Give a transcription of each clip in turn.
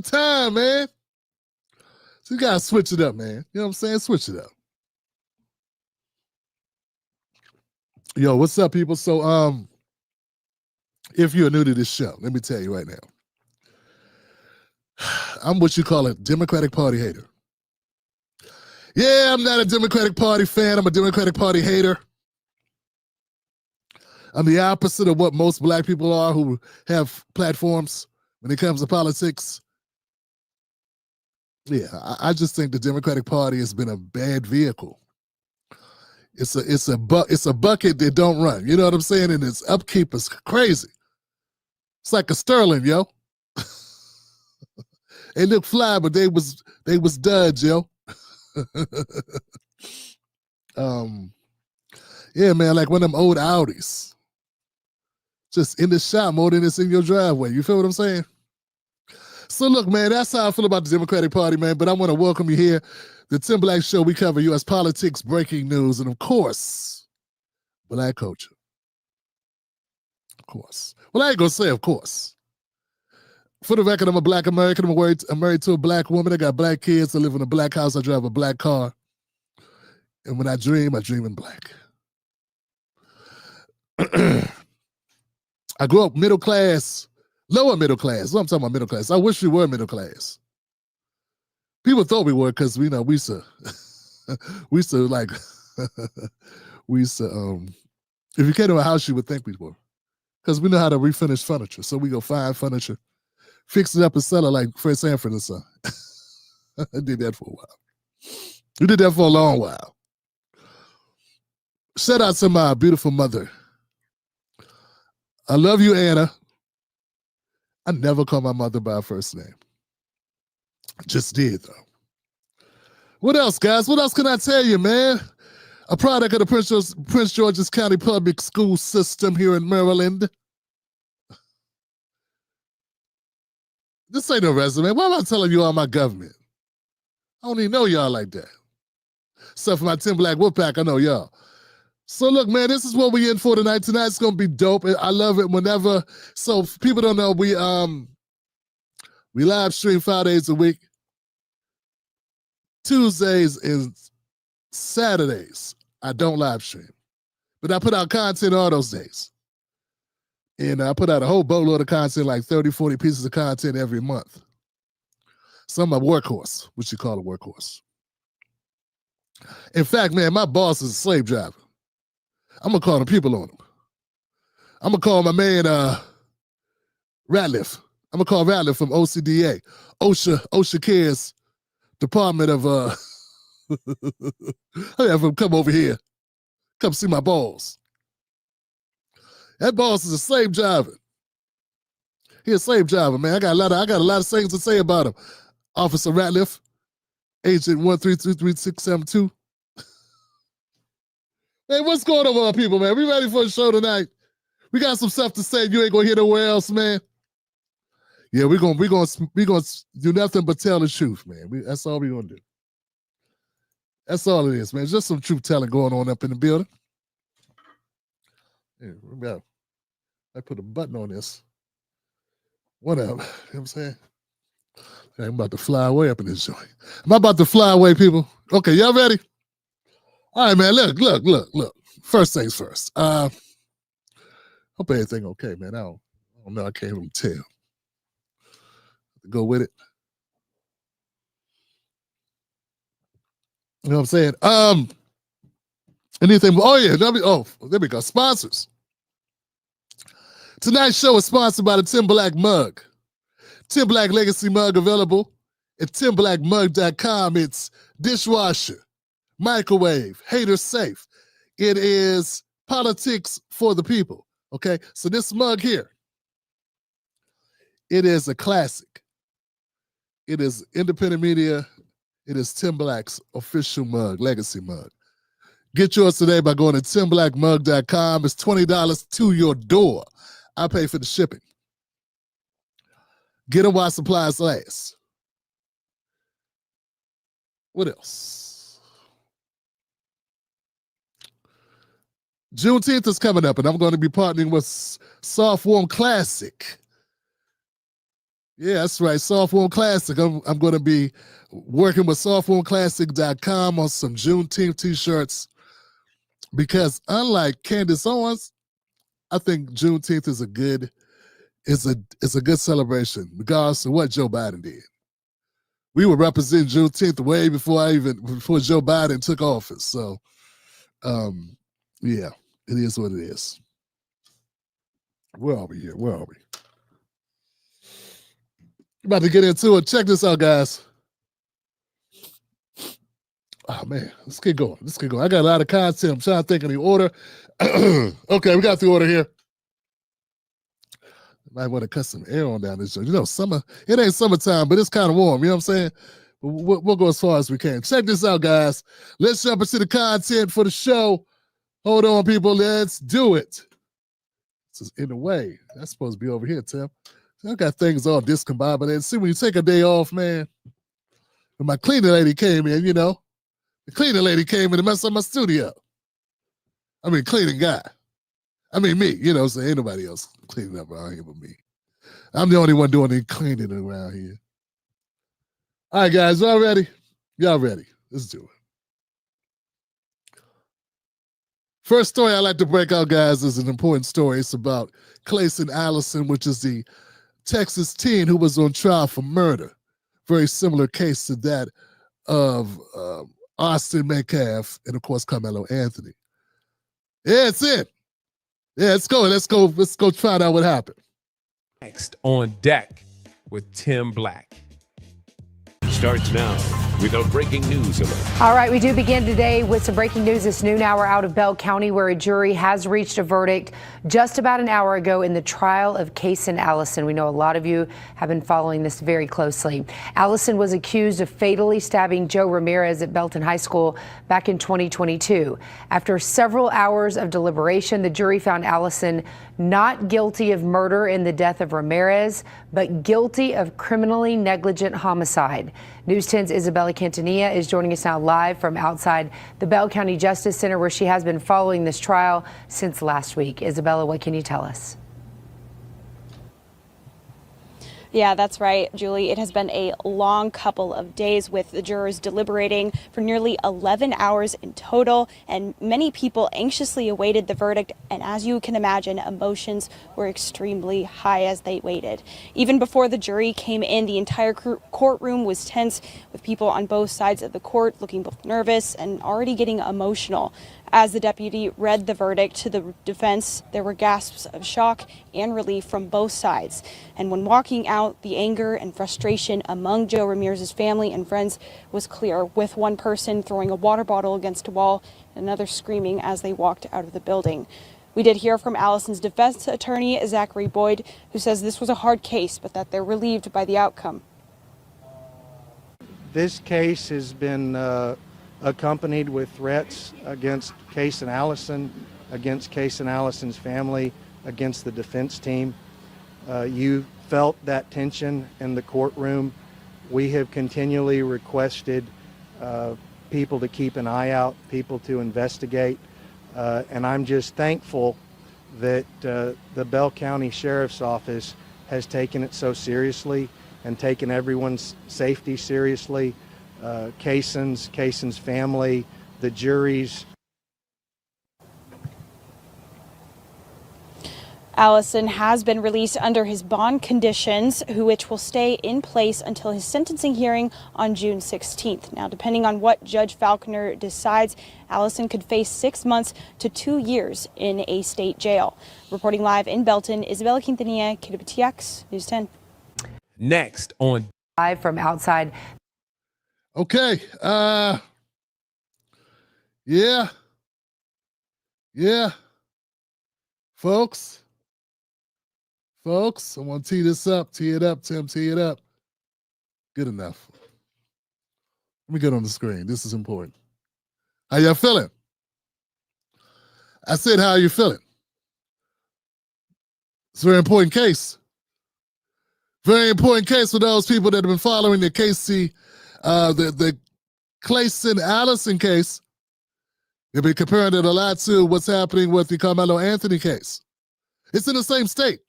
time, man. So you gotta switch it up, man. You know what I'm saying? Switch it up. Yo, what's up, people? So, if you're new to this show, let me tell you right now. I'm what you call a Democratic Party hater. Yeah, I'm not a Democratic Party fan. I'm a Democratic Party hater. I'm the opposite of what most black people are who have platforms when it comes to politics. Yeah, I just think the Democratic Party has been a bad vehicle. It's a bucket that don't run. You know what I'm saying? And its upkeep is crazy. It's like a Sterling, yo. They look fly, but they was duds, yo. Yeah, man, like one of them old Audis. Just in the shop more than it's in your driveway. You feel what I'm saying? So look, man, that's how I feel about the Democratic Party, man. But I want to welcome you here. The Tim Black Show, we cover U.S. politics, breaking news, and of course, black culture. Of course. Well, I ain't gonna say of course. For the record, I'm a black American. I'm married to a black woman. I got black kids. I live in a black house. I drive a black car. And when I dream in black. I grew up middle class, lower middle class. I'm talking about middle class. I wish we were middle class. People thought we were because we used to like, if you came to a house, you would think we were. Because we know how to refinish furniture. So we go find furniture, fix it up and sell it like Fred Sanford and Son. I did that for a while. We did that for a long while. Shout out to my beautiful mother. I love you, Anna. I never call my mother by her first name. Just did, though. What else, guys? What else can I tell you, man? A product of the Prince George's County Public School System here in Maryland. This ain't no resume. Why am I telling you all my government? I don't even know y'all like that. Except for my Tim Black Wolfpack, I know y'all. So look, man, this is what we in for tonight. Tonight's gonna be dope. I love it whenever. So if people don't know, we live stream 5 days a week. Tuesdays and Saturdays, I don't live stream. But I put out content all those days. And I put out a whole boatload of content, like 30, 40 pieces of content every month. So I'm a workhorse, which you call a workhorse. In fact, man, my boss is a slave driver. I'm going to call the people on him. I'm going to call my man Ratliff. I'm going to call Ratliff from OCDA, OSHA Cares Department of, I have him come over here. Come see my boss. That boss is a slave driver. He's a slave driver, man. I got a lot of things to say about him. Officer Ratliff, Agent 1323672. Hey, what's going on, my people, man? We ready for a show tonight? We got some stuff to say. You ain't gonna hear nowhere else, man. Yeah, we're gonna do nothing but tell the truth, man. That's all we're gonna do. That's all it is, man. It's just some truth telling going on up in the building. Yeah, we got. I put a button on this. Whatever. You know what I'm saying? I'm about to fly away up in this joint. I'm about to fly away, people. Okay, y'all ready? All right, man. Look. First things first. Hope everything okay, man. I don't know. I can't even tell. Go with it. You know what I'm saying? Anything? Oh yeah. There we go. Sponsors. Tonight's show is sponsored by the Tim Black mug. Tim Black Legacy mug available at timblackmug.com. It's dishwasher, microwave, hater safe. It is politics for the people. Okay, so this mug here, it is a classic. It is independent media. It is Tim Black's official mug, legacy mug. Get yours today by going to timblackmug.com. It's $20 to your door. I pay for the shipping. Get them while supplies last. What else? Juneteenth is coming up, and I'm going to be partnering with Soft Warm Classic. Yeah, that's right. Soft Wound Classic. I'm going to be working with softwoundclassic.com on some Juneteenth t-shirts because unlike Candace Owens, I think Juneteenth is a good celebration, regardless of what Joe Biden did. We were representing Juneteenth way before Joe Biden took office. So, yeah, it is what it is. Where are we here? Where are we? About to get into it. Check this out, guys. Oh man, let's get going. I got a lot of content. I'm trying to think of the order. Okay, we got the order here. Might want to cut some air on down this show. You know, summer, it ain't summertime, but it's kind of warm. You know what I'm saying? We'll go as far as we can. Check this out, guys. Let's jump into the content for the show. Hold on, people. Let's do it. This is in the way. That's supposed to be over here, Tim. I got things all discombobulated. See, when you take a day off, man, when my cleaning lady came in, you know, the cleaning lady came in and messed up my studio. I mean, cleaning guy. I mean, me, you know, so ain't nobody else cleaning up around here but me. I'm the only one doing any cleaning around here. All right, guys, y'all ready? Y'all ready? Let's do it. First story I like to break out, guys, is an important story. It's about Clayson Allison, which is the Texas teen who was on trial for murder. Very similar case to that of Austin Metcalf and, of course, Carmelo Anthony. Yeah, it's it. Yeah, let's go try out what happened. Next on deck with Tim Black. Starts now with a breaking news alert. All right, we do begin today with some breaking news this noon hour out of Bell County, where a jury has reached a verdict just about an hour ago in the trial of Clayson Allison. We know a lot of you have been following this very closely. Allison was accused of fatally stabbing Joe Ramirez at Belton High School back in 2022. After several hours of deliberation, the jury found Allison not guilty of murder in the death of Ramirez, but guilty of criminally negligent homicide. News 10's Isabella Quintanilla is joining us now live from outside the Bell County Justice Center, where she has been following this trial since last week. Isabella, what can you tell us? Yeah, that's right, Julie. It has been a long couple of days with the jurors deliberating for nearly 11 hours in total, and many people anxiously awaited the verdict. And as you can imagine, emotions were extremely high as they waited. Even before the jury came in, the entire courtroom was tense, with people on both sides of the court looking both nervous and already getting emotional. As the deputy read the verdict to the defense, there were gasps of shock and relief from both sides. And when walking out, the anger and frustration among Joe Ramirez's family and friends was clear, with one person throwing a water bottle against a wall and another screaming as they walked out of the building. We did hear from Allison's defense attorney, Zachary Boyd, who says this was a hard case, but that they're relieved by the outcome. This case has been accompanied with threats against Clayson Allison, against Clayson Allison's family, against the defense team. You felt that tension in the courtroom. We have continually requested people to keep an eye out, people to investigate, and I'm just thankful that the Bell County Sheriff's Office has taken it so seriously and taken everyone's safety seriously. Cayson's family, the juries. Allison has been released under his bond conditions, which will stay in place until his sentencing hearing on June 16th. Now, depending on what Judge Falconer decides, Allison could face 6 months to 2 years in a state jail. Reporting live in Belton, Isabella Quintanilla, KWTX News 10. Next on Live from outside. Okay. Yeah. Folks, I want to tee this up. Tee it up, Tim. Tee it up. Good enough. Let me get on the screen. This is important. How y'all feeling? I said, how are you feeling? It's a very important case. Very important case for those people that have been following the the Clayson Allison case. They've been comparing it a lot to what's happening with the Carmelo Anthony case. It's in the same state.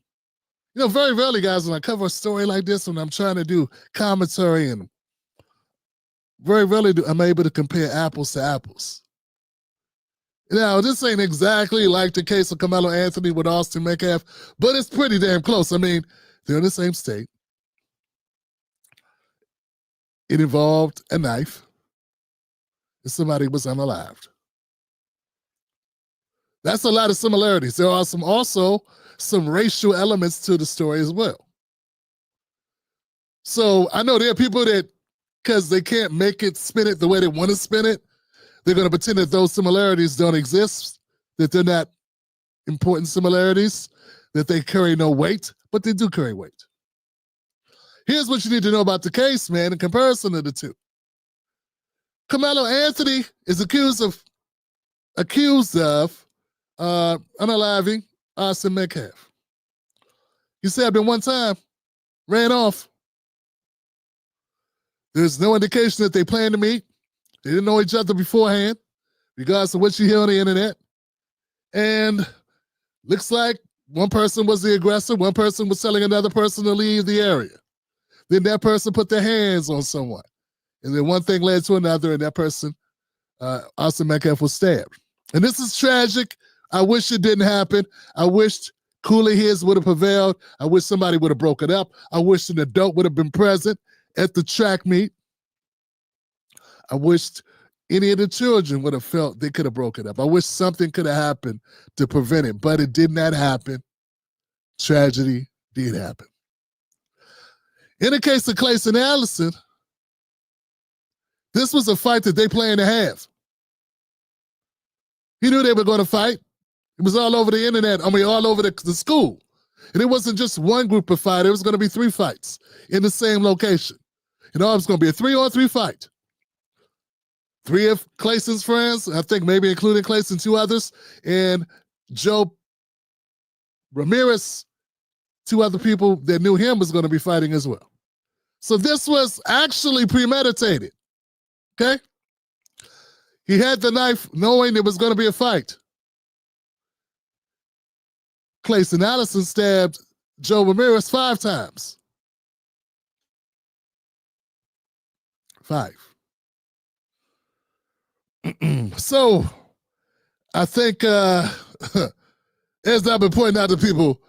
very rarely, guys, when I cover a story like this, when I'm trying to do commentary, and very rarely I'm able to compare apples to apples. Now, this ain't exactly like the case of Carmelo Anthony with Austin Metcalf, but it's pretty damn close. I mean, they're in the same state. It involved a knife, and somebody was unalived. That's a lot of similarities. There are also some racial elements to the story as well. So I know there are people that, because they can't make it spin it the way they want to spin it, they're going to pretend that those similarities don't exist, that they're not important similarities, that they carry no weight, but they do carry weight. Here's what you need to know about the case, man, in comparison to the two. Carmelo Anthony is accused of unaliving Austin Metcalf. He stabbed him one time, ran off. There's no indication that they planned to meet. They didn't know each other beforehand, regardless of what you hear on the internet. And looks like one person was the aggressor, one person was telling another person to leave the area. Then that person put their hands on someone. And then one thing led to another, and that person, Austin Metcalf, was stabbed. And this is tragic. I wish it didn't happen. I wished cooler heads would have prevailed. I wish somebody would have broken up. I wish an adult would have been present at the track meet. I wished any of the children would have felt they could have broken up. I wish something could have happened to prevent it, but it did not happen. Tragedy did happen. In the case of Clayton Allison, this was a fight that they planned to have. He knew they were going to fight. It was all over the internet. I mean, all over the school. And it wasn't just one group of fighters. It was going to be 3 fights in the same location. It was going to be a 3-on-3 fight. 3 of Clayton's friends, I think maybe including Clayton, 2 others, and Joe Ramirez, 2 other people that knew him was going to be fighting as well. So this was actually premeditated, okay? He had the knife knowing there was going to be a fight. Clayton Allison stabbed Joe Ramirez 5 times. 5. So I think, as I've been pointing out to people,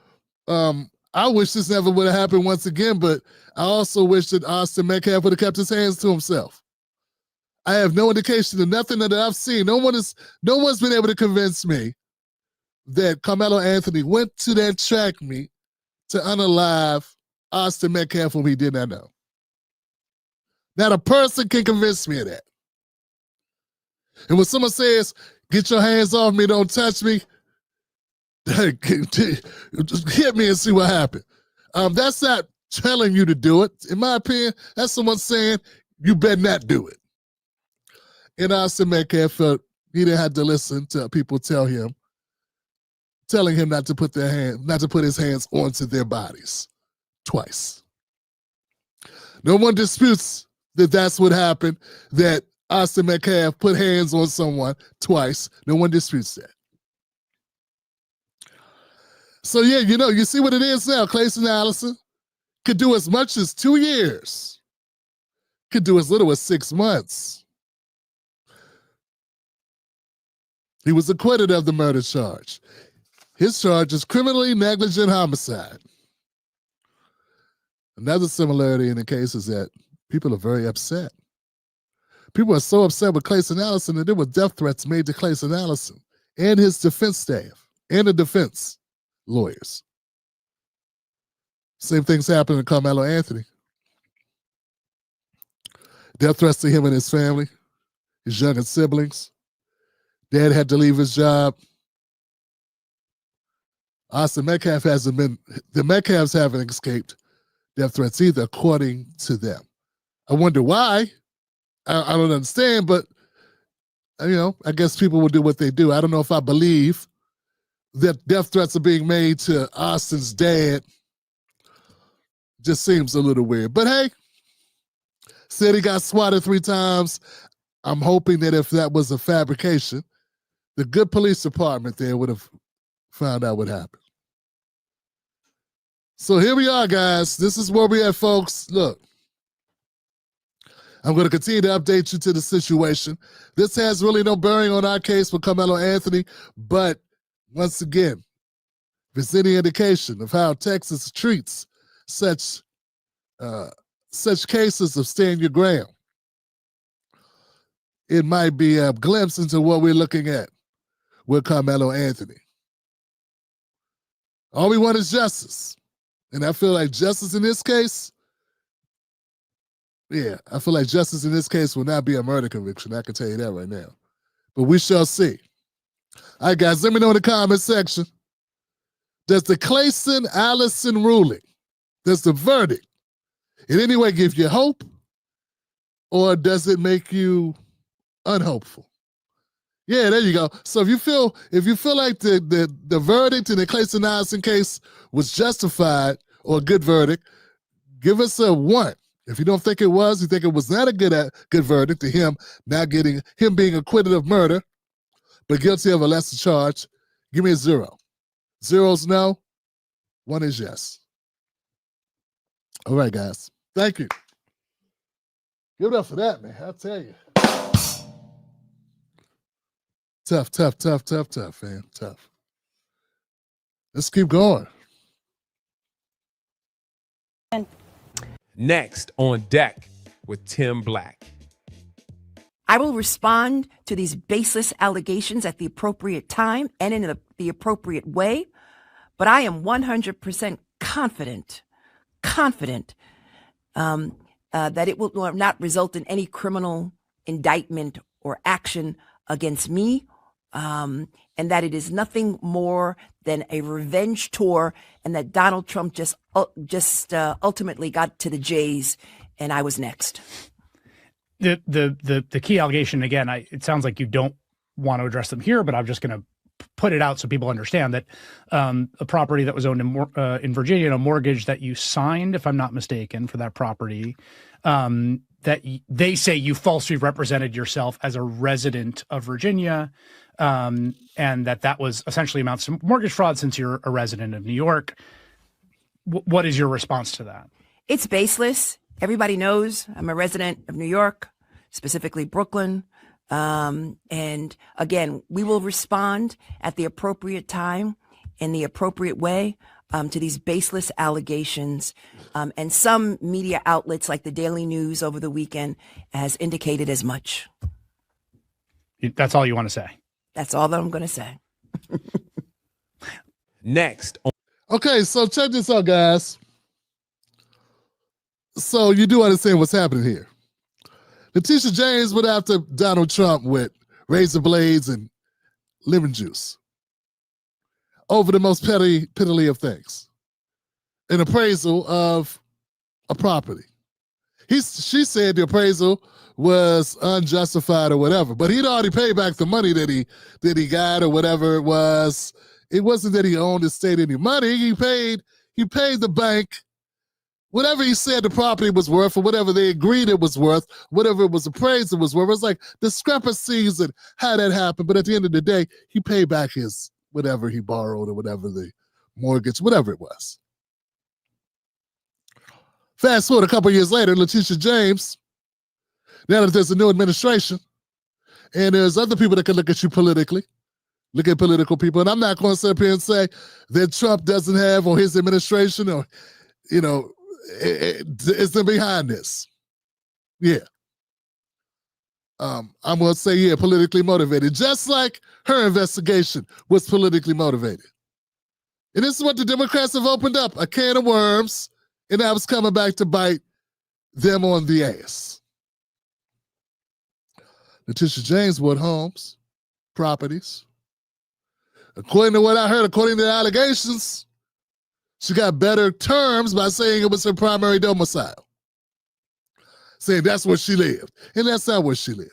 I wish this never would have happened once again, but I also wish that Austin Metcalf would have kept his hands to himself. I have no indication of nothing that I've seen. No one's been able to convince me that Carmelo Anthony went to that track meet to unalive Austin Metcalf whom he did not know. Not a person can convince me of that. And when someone says, "Get your hands off me, don't touch me," just hit me and see what happened. That's not telling you to do it. In my opinion, that's someone saying, you better not do it. And Austin Metcalf felt he didn't have to listen to people telling him not to put his hands onto their bodies twice. No one disputes that that's what happened, that Austin Metcalf put hands on someone twice. No one disputes that. So yeah, you see what it is now. Clayton Allison could do as much as 2 years. Could do as little as 6 months. He was acquitted of the murder charge. His charge is criminally negligent homicide. Another similarity in the case is that people are very upset. People are so upset with Clayton Allison that there were death threats made to Clayton Allison and his defense staff and the defense lawyers. Same things happened to Carmelo Anthony. Death threats to him and his family, his younger siblings. Dad had to leave his job. Austin Metcalf the Metcalfs haven't escaped death threats either, according to them. I wonder why. I don't understand, but, I guess people will do what they do. I don't know if I believe that death threats are being made to Austin's dad. Just seems a little weird. But hey, said he got swatted 3 times. I'm hoping that if that was a fabrication, the good police department there would have found out what happened. So here we are, guys. This is where we at, folks. Look, I'm going to continue to update you to the situation. This has really no bearing on our case with Carmelo Anthony, but once again, if it's any indication of how Texas treats such cases of stand your ground, it might be a glimpse into what we're looking at with Carmelo Anthony. All we want is justice. And I feel like justice in this case, I feel like justice in this case will not be a murder conviction. I can tell you that right now. But we shall see. All right, guys, let me know in the comment section. Does the Clayson-Allison ruling, does the verdict in any way give you hope, or does it make you unhopeful? Yeah, there you go. So if you feel like the verdict in the Clayson-Allison case was justified or a good verdict, give us a 1. If you don't think it was, you think it was not a good verdict to him being acquitted of murder, but guilty of a lesser charge, give me a 0. 0's no, 1 is yes. All right, guys. Thank you. Give it up for that, man. I'll tell you. Tough, man. Tough. Let's keep going. Next on deck with Tim Black. I will respond to these baseless allegations at the appropriate time and in the appropriate way, but I am 100% confident that it will not result in any criminal indictment or action against me, and that it is nothing more than a revenge tour, and that Donald Trump just ultimately got to the Jays, and I was next. The key allegation, again, it sounds like you don't want to address them here, but I'm just going to put it out so people understand that a property that was owned in Virginia, and a mortgage that you signed, if I'm not mistaken, for that property, that they say you falsely represented yourself as a resident of Virginia, and that was essentially amounts to mortgage fraud since you're a resident of New York. What is your response to that? It's baseless. Everybody knows I'm a resident of New York, specifically Brooklyn. And again, we will respond at the appropriate time in the appropriate way to these baseless allegations. And some media outlets like the Daily News over the weekend has indicated as much. That's all you want to say? That's all that I'm going to say. Next. Okay, so check this out, guys. So you do understand what's happening here. Letitia James went after Donald Trump with razor blades and lemon juice over the most petty of things. An appraisal of a property. She said the appraisal was unjustified or whatever, but he'd already paid back the money that he got or whatever it was. It wasn't that he owned the state any money. He paid the bank whatever he said the property was worth, or whatever they agreed it was worth, whatever it was appraised it was worth. It was like discrepancies and how that happened. But at the end of the day, he paid back his whatever he borrowed or whatever the mortgage, whatever it was. Fast forward a couple years later, Letitia James, now that there's a new administration, and there's other people that can look at you politically, look at political people, and I'm not going to sit up here and say that Trump doesn't have, or his administration, or, it's them behind this. Yeah. I'm going to say, politically motivated, just like her investigation was politically motivated. And this is what the Democrats have opened up, a can of worms, and that was coming back to bite them on the ass. Letitia James bought homes, properties. According to what I heard, according to the allegations, she got better terms by saying it was her primary domicile. Saying that's where she lived. And that's not where she lived.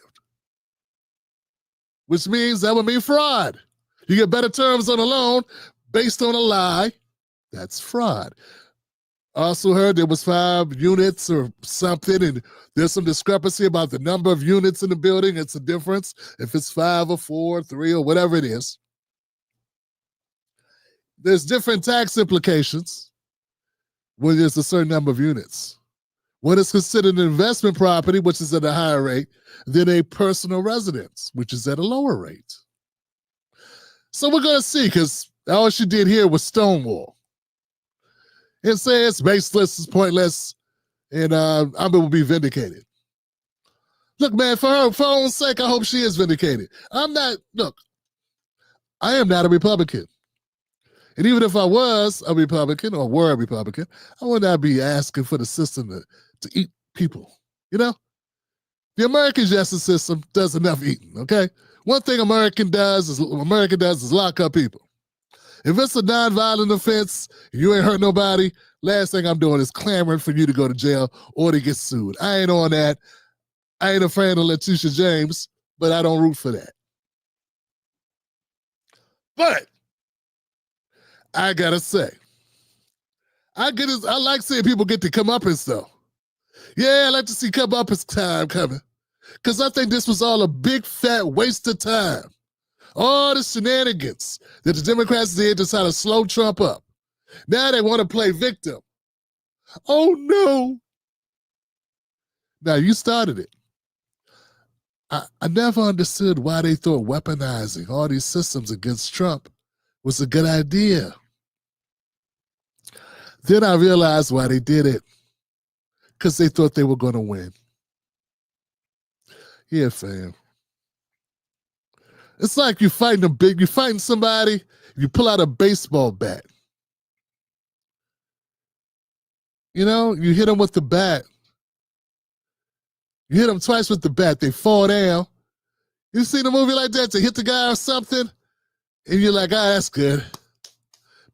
Which means that would mean fraud. You get better terms on a loan based on a lie. That's fraud. Also heard there was 5 units or something, and there's some discrepancy about the number of units in the building. It's a difference if it's 5 or 4, 3, or whatever it is. There's different tax implications. when there's a certain number of units. What is considered an investment property, which is at a higher rate, than a personal residence, which is at a lower rate. So we're going to see, because all she did here was stonewall. And say it's baseless, it's pointless, and I will be vindicated. Look, man, for her own sake, I hope she is vindicated. I am not a Republican. And even if I was a Republican or were a Republican, I would not be asking for the system to eat people. You know? The American justice system does enough eating, okay? One thing America does is lock up people. If it's a nonviolent offense, you ain't hurt nobody, last thing I'm doing is clamoring for you to go to jail or to get sued. I ain't on that. I ain't a fan of Letitia James, but I don't root for that. But I gotta say, I like seeing people get to come up and stuff. Yeah, I like to see come up as time coming. Because I think this was all a big fat waste of time. All the shenanigans that the Democrats did to try to slow Trump up. Now they want to play victim. Oh no. Now you started it. I never understood why they thought weaponizing all these systems against Trump was a good idea. Then I realized why they did it. Because they thought they were going to win. Yeah, fam. It's like you're fighting somebody, you pull out a baseball bat. You know, you hit them with the bat. You hit them twice with the bat, they fall down. You seen a movie like that to hit the guy or something, and you're like, that's good.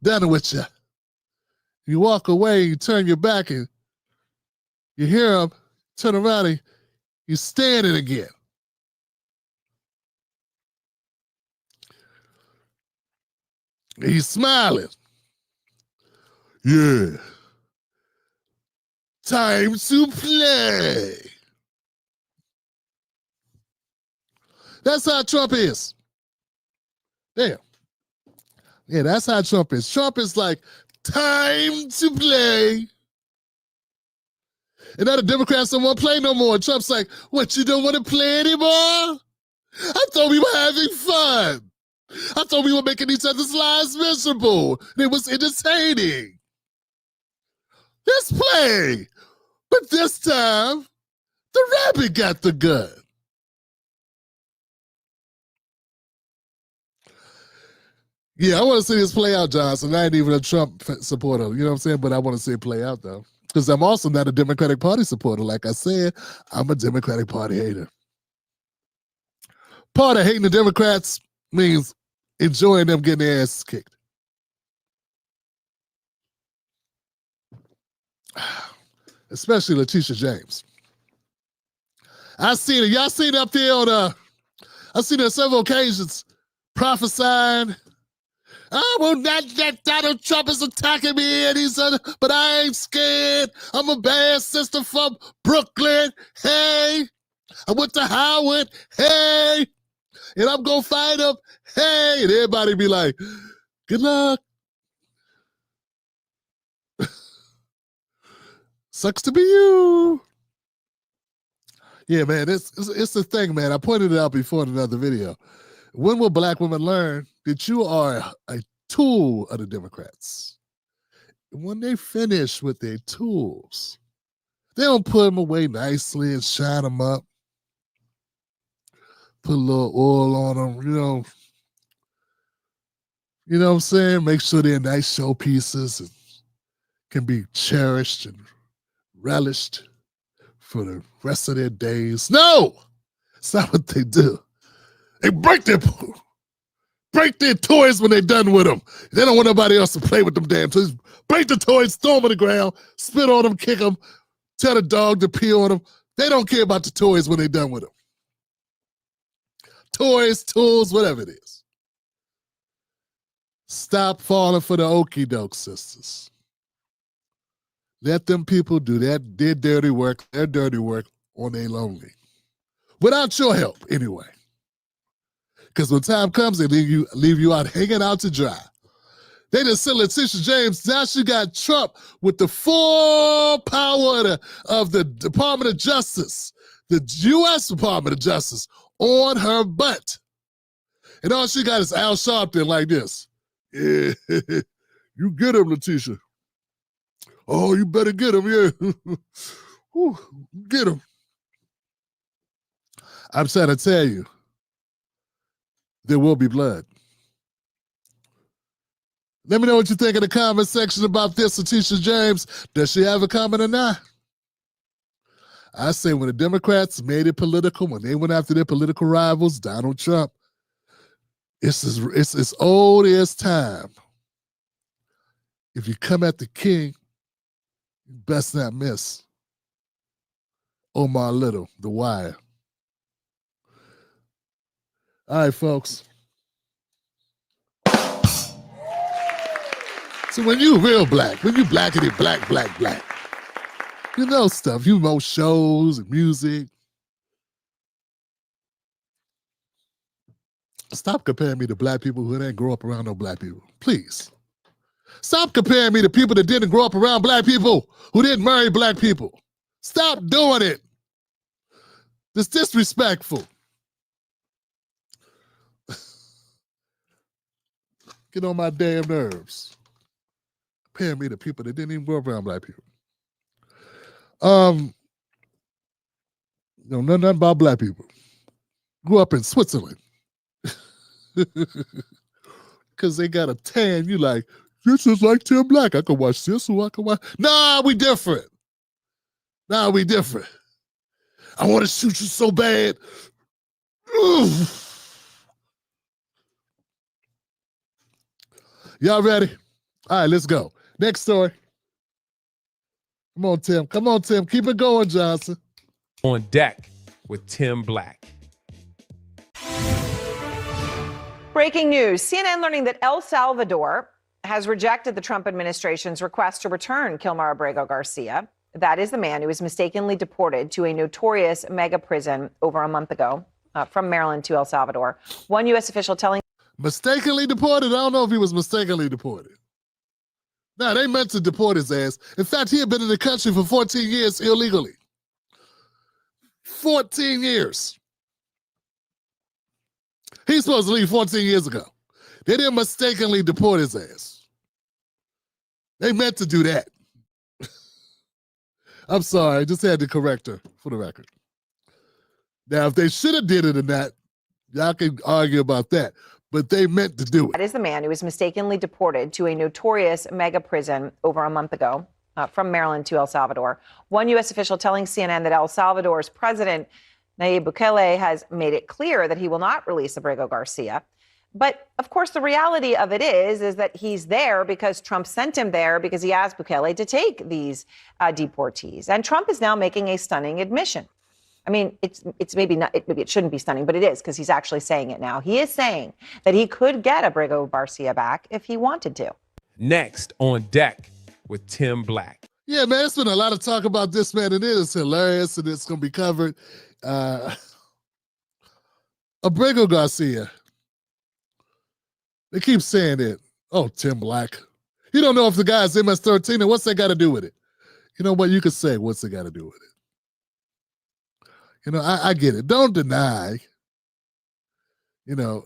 Done with you. You walk away, you turn your back, and you hear him, turn around, and you're standing again. And he's smiling. Yeah. Time to play. That's how Trump is. Damn. Yeah, that's how Trump is. Trump is like, time to play. And now the Democrats don't want to play no more. Trump's like, what, you don't want to play anymore? I thought we were having fun. I thought we were making each other's lives miserable. It was entertaining. Let's play. But this time, the rabbit got the gun. Yeah, I want to see this play out, Johnson. I ain't even a Trump supporter, you know what I'm saying? But I want to see it play out, though. Because I'm also not a Democratic Party supporter. Like I said, I'm a Democratic Party hater. Part of hating the Democrats means enjoying them getting their asses kicked. Especially Letitia James. I seen it. Y'all seen it up there on I've seen it on several occasions prophesying. I will not let Donald Trump is attacking me, and but I ain't scared. I'm a bad sister from Brooklyn. Hey, I went to Howard. Hey, and I'm gonna fight him. Hey, and everybody be like, good luck. Sucks to be you. Yeah, man, it's the thing, man. I pointed it out before in another video. When will black women learn that you are a tool of the Democrats? When they finish with their tools, they don't put them away nicely and shine them up. Put a little oil on them, you know. You know what I'm saying? Make sure they're nice showpieces and can be cherished and relished for the rest of their days. No! It's not what they do. They break their toys when they're done with them. They don't want nobody else to play with them damn toys. Break the toys, throw them on the ground, spit on them, kick them, tell the dog to pee on them. They don't care about the toys when they're done with them. Toys, tools, whatever it is. Stop falling for the okie doke, sisters. Let them people do their dirty work on their lonely. Without your help, anyway. Because when time comes, they leave you out hanging out to dry. They just sent Letitia James. Now she got Trump with the full power of the Department of Justice, the U.S. Department of Justice, on her butt. And all she got is Al Sharpton like this. Yeah, you get him, Letitia. Oh, you better get him, yeah. Whew, get him. I'm trying to tell you, there will be blood. Let me know what you think in the comment section about this, Letitia James. Does she have a comment or not? I say when the Democrats made it political, when they went after their political rivals, Donald Trump, it's as old as time. If you come at the king, you best not miss. Omar Little, The Wire. All right, folks. So when you real black, when you blackity black, you know stuff. You know shows and music. Stop comparing me to black people who didn't grow up around no black people. Please. Stop comparing me to people that didn't grow up around black people, who didn't marry black people. Stop doing it. It's disrespectful. Get on my damn nerves. Comparing me to people that didn't even grow up around black people. No, nothing about black people. Grew up in Switzerland. Because they got a tan. You like, this is like Tim Black. I can watch this or I can watch. Nah, we different. I want to shoot you so bad. Ugh. Y'all ready? All right, let's go. Next story. Come on, Tim. Keep it going, Johnson. On deck with Tim Black. Breaking news. CNN learning that El Salvador has rejected the Trump administration's request to return Kilmar Abrego Garcia. That is the man who was mistakenly deported to a notorious mega prison over a month ago from Maryland to El Salvador. One U.S. official telling... Mistakenly deported? I don't know if he was mistakenly deported. No, they meant to deport his ass. In fact, he had been in the country for 14 years illegally. 14 years. He's supposed to leave 14 years ago. They didn't mistakenly deport his ass. They meant to do that. I'm sorry, I just had to correct her for the record. Now, if they should have did it or not, y'all can argue about that. But they meant to do it. That is the man who was mistakenly deported to a notorious mega prison over a month ago from Maryland to El Salvador. One U.S. official telling CNN that El Salvador's president, Nayib Bukele, has made it clear that he will not release Abrego Garcia. But, of course, the reality of it is that he's there because Trump sent him there because he asked Bukele to take these deportees. And Trump is now making a stunning admission. I mean, it's maybe not, maybe it shouldn't be stunning, but it is because he's actually saying it now. He is saying that he could get Abrego Garcia back if he wanted to. Next on deck with Tim Black. Yeah, man, there's been a lot of talk about this, man, and it is hilarious, and it's going to be covered. Abrego Garcia. They keep saying it. Oh, Tim Black. You don't know if the guy's MS-13, and what's that got to do with it? You know what? You could say, what's it got to do with it? You know, I get it. Don't deny, you know,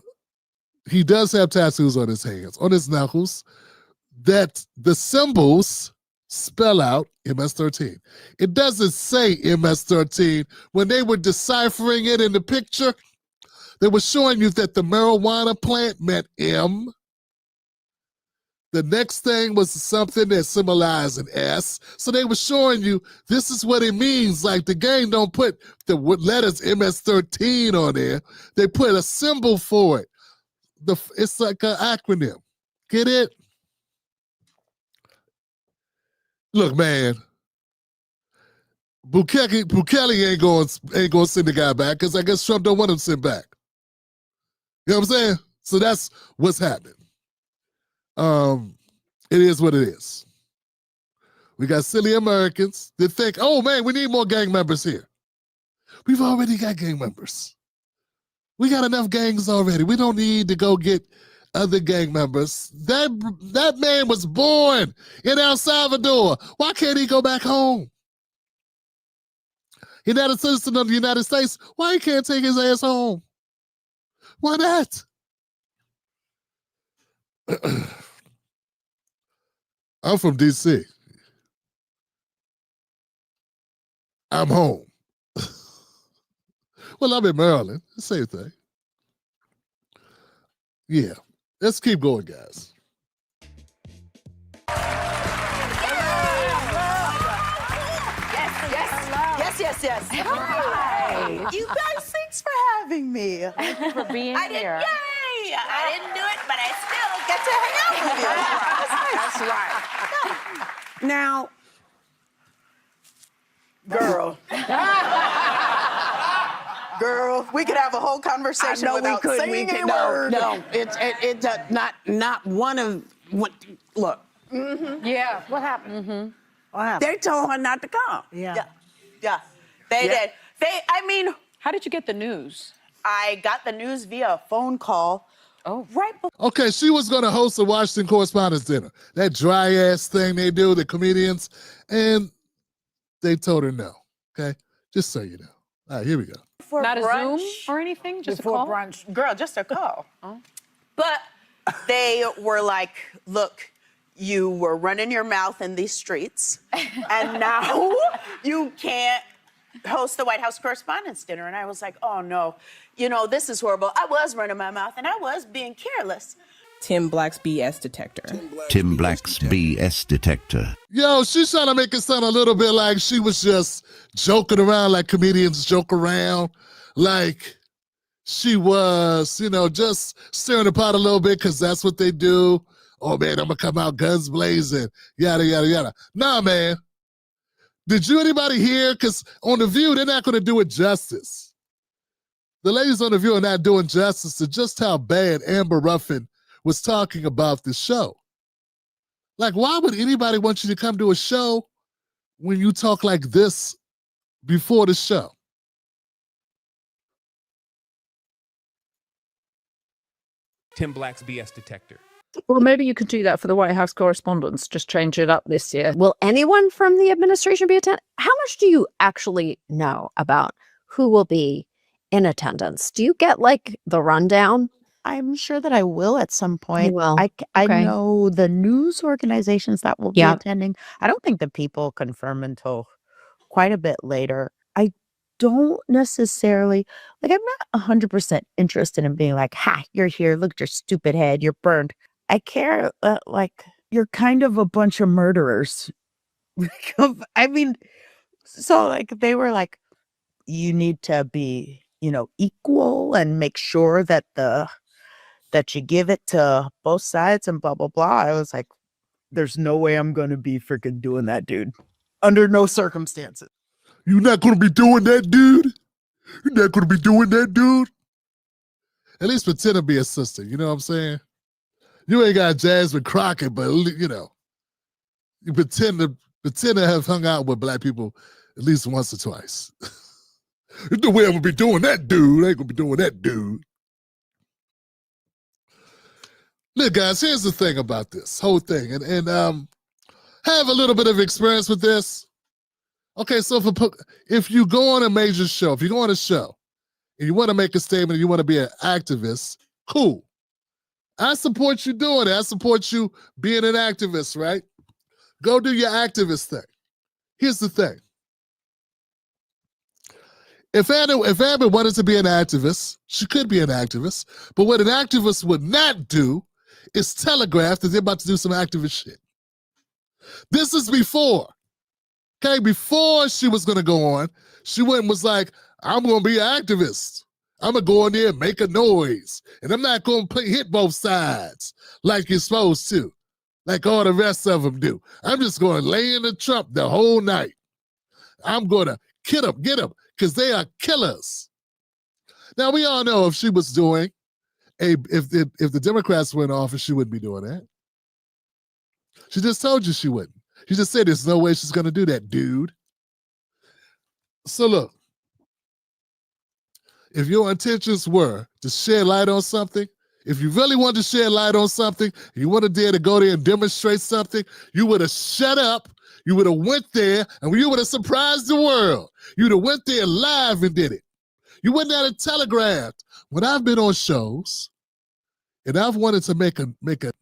he does have tattoos on his hands, on his knuckles, that the symbols spell out MS-13. It doesn't say MS-13. When they were deciphering it in the picture, they were showing you that the marijuana plant meant M. The next thing was something that symbolized an S. So they were showing you this is what it means. Like the game don't put the letters MS-13 on there. They put a symbol for it. It's like an acronym. Get it? Look, man. Bukele ain't going to send the guy back because I guess Trump don't want him sent back. You know what I'm saying? So that's what's happening. It is what it is. We got silly Americans that think, oh man, we need more gang members here. We've already got gang members. We got enough gangs already. We don't need to go get other gang members. That man was born in El Salvador. Why can't he go back home? He's not a citizen of the United States. Why he can't take his ass home? Why not? I'm from D.C. I'm home. Well, I'm in Maryland. Same thing. Yeah. Let's keep going, guys. Yes. Hi. You guys, thanks for having me. Thank you for being here. Yay! I didn't do it, but I still get to hang out with you. That's right. Now, girl, we could have a whole conversation without saying a word. No, it's not one of what. Look, Yeah. What happened? What happened? they told her not to come. Yeah. They did. How did you get the news? I got the news via a phone call. Oh. Right before. Okay, she was going to host a Washington Correspondents' Dinner. That dry-ass thing they do, the comedians, and they told her no, okay? Just so you know. All right, here we go. Not brunch. a Zoom or anything? Just Before a call? brunch. Girl, just a call. But they were like, look, you were running your mouth in these streets, and now you can't host the White House Correspondents' Dinner. And I was like, oh, no. This is horrible. I was running my mouth, and I was being careless. Tim Black's BS detector. Tim Black's BS detector. Yo, she's trying to make it sound a little bit like she was just joking around like comedians joke around. Like she was, just stirring the pot a little bit because that's what they do. Oh, man, I'm going to come out guns blazing, yada, yada, yada. Nah, man. Did anybody hear? Because on The View, they're not going to do it justice. The ladies on The View are not doing justice to just how bad Amber Ruffin was talking about the show. Like, why would anybody want you to come to a show when you talk like this before the show? Tim Black's BS detector. Well, maybe you could do that for the White House correspondents. Just change it up this year. Will anyone from the administration be attending? How much do you actually know about who will be in attendance? Do you get like the rundown? I'm sure that I will at some point. You will. I know the news organizations that will be Yeah. attending. I don't think the people confirm until quite a bit later. I don't necessarily, I'm not 100% interested in being like, ha, you're here. Look at your stupid head. You're burned. I care that, you're kind of a bunch of murderers. I mean, so, they were like, you need to be, equal and make sure that that you give it to both sides and blah, blah, blah. I was like, there's no way I'm going to be freaking doing that, dude. Under no circumstances. You're not going to be doing that, dude? You're not going to be doing that, dude? At least pretend to be a sister, you know what I'm saying? You ain't got Jasmine Crockett, but, you pretend to have hung out with black people at least once or twice. There's no way I'm going to be doing that, dude. I ain't going to be doing that, dude. Look, guys, here's the thing about this whole thing, and have a little bit of experience with this. Okay, so if you go on a major show, if you go on a show, and you want to make a statement, and you want to be an activist, cool. I support you doing it. I support you being an activist, right? Go do your activist thing. Here's the thing. If Amber wanted to be an activist, she could be an activist, but what an activist would not do is telegraph that they're about to do some activist shit. This is before. Okay, before she was going to go on, she went and was like, I'm going to be an activist. I'm going to go in there and make a noise. And I'm not going to hit both sides like you're supposed to, like all the rest of them do. I'm just going to lay in the trump the whole night. I'm going to get them, because they are killers. Now, we all know if she was doing, if the Democrats went off, she wouldn't be doing that. She just told you she wouldn't. She just said there's no way she's going to do that, dude. So look, if your intentions were to shed light on something, If you really wanted to shed light on something, you wanted dare to go there and demonstrate something, you would have shut up, you would have went there, and you would have surprised the world. You would have went there live and did it. You wouldn't have telegraphed. When I've been on shows, and I've wanted to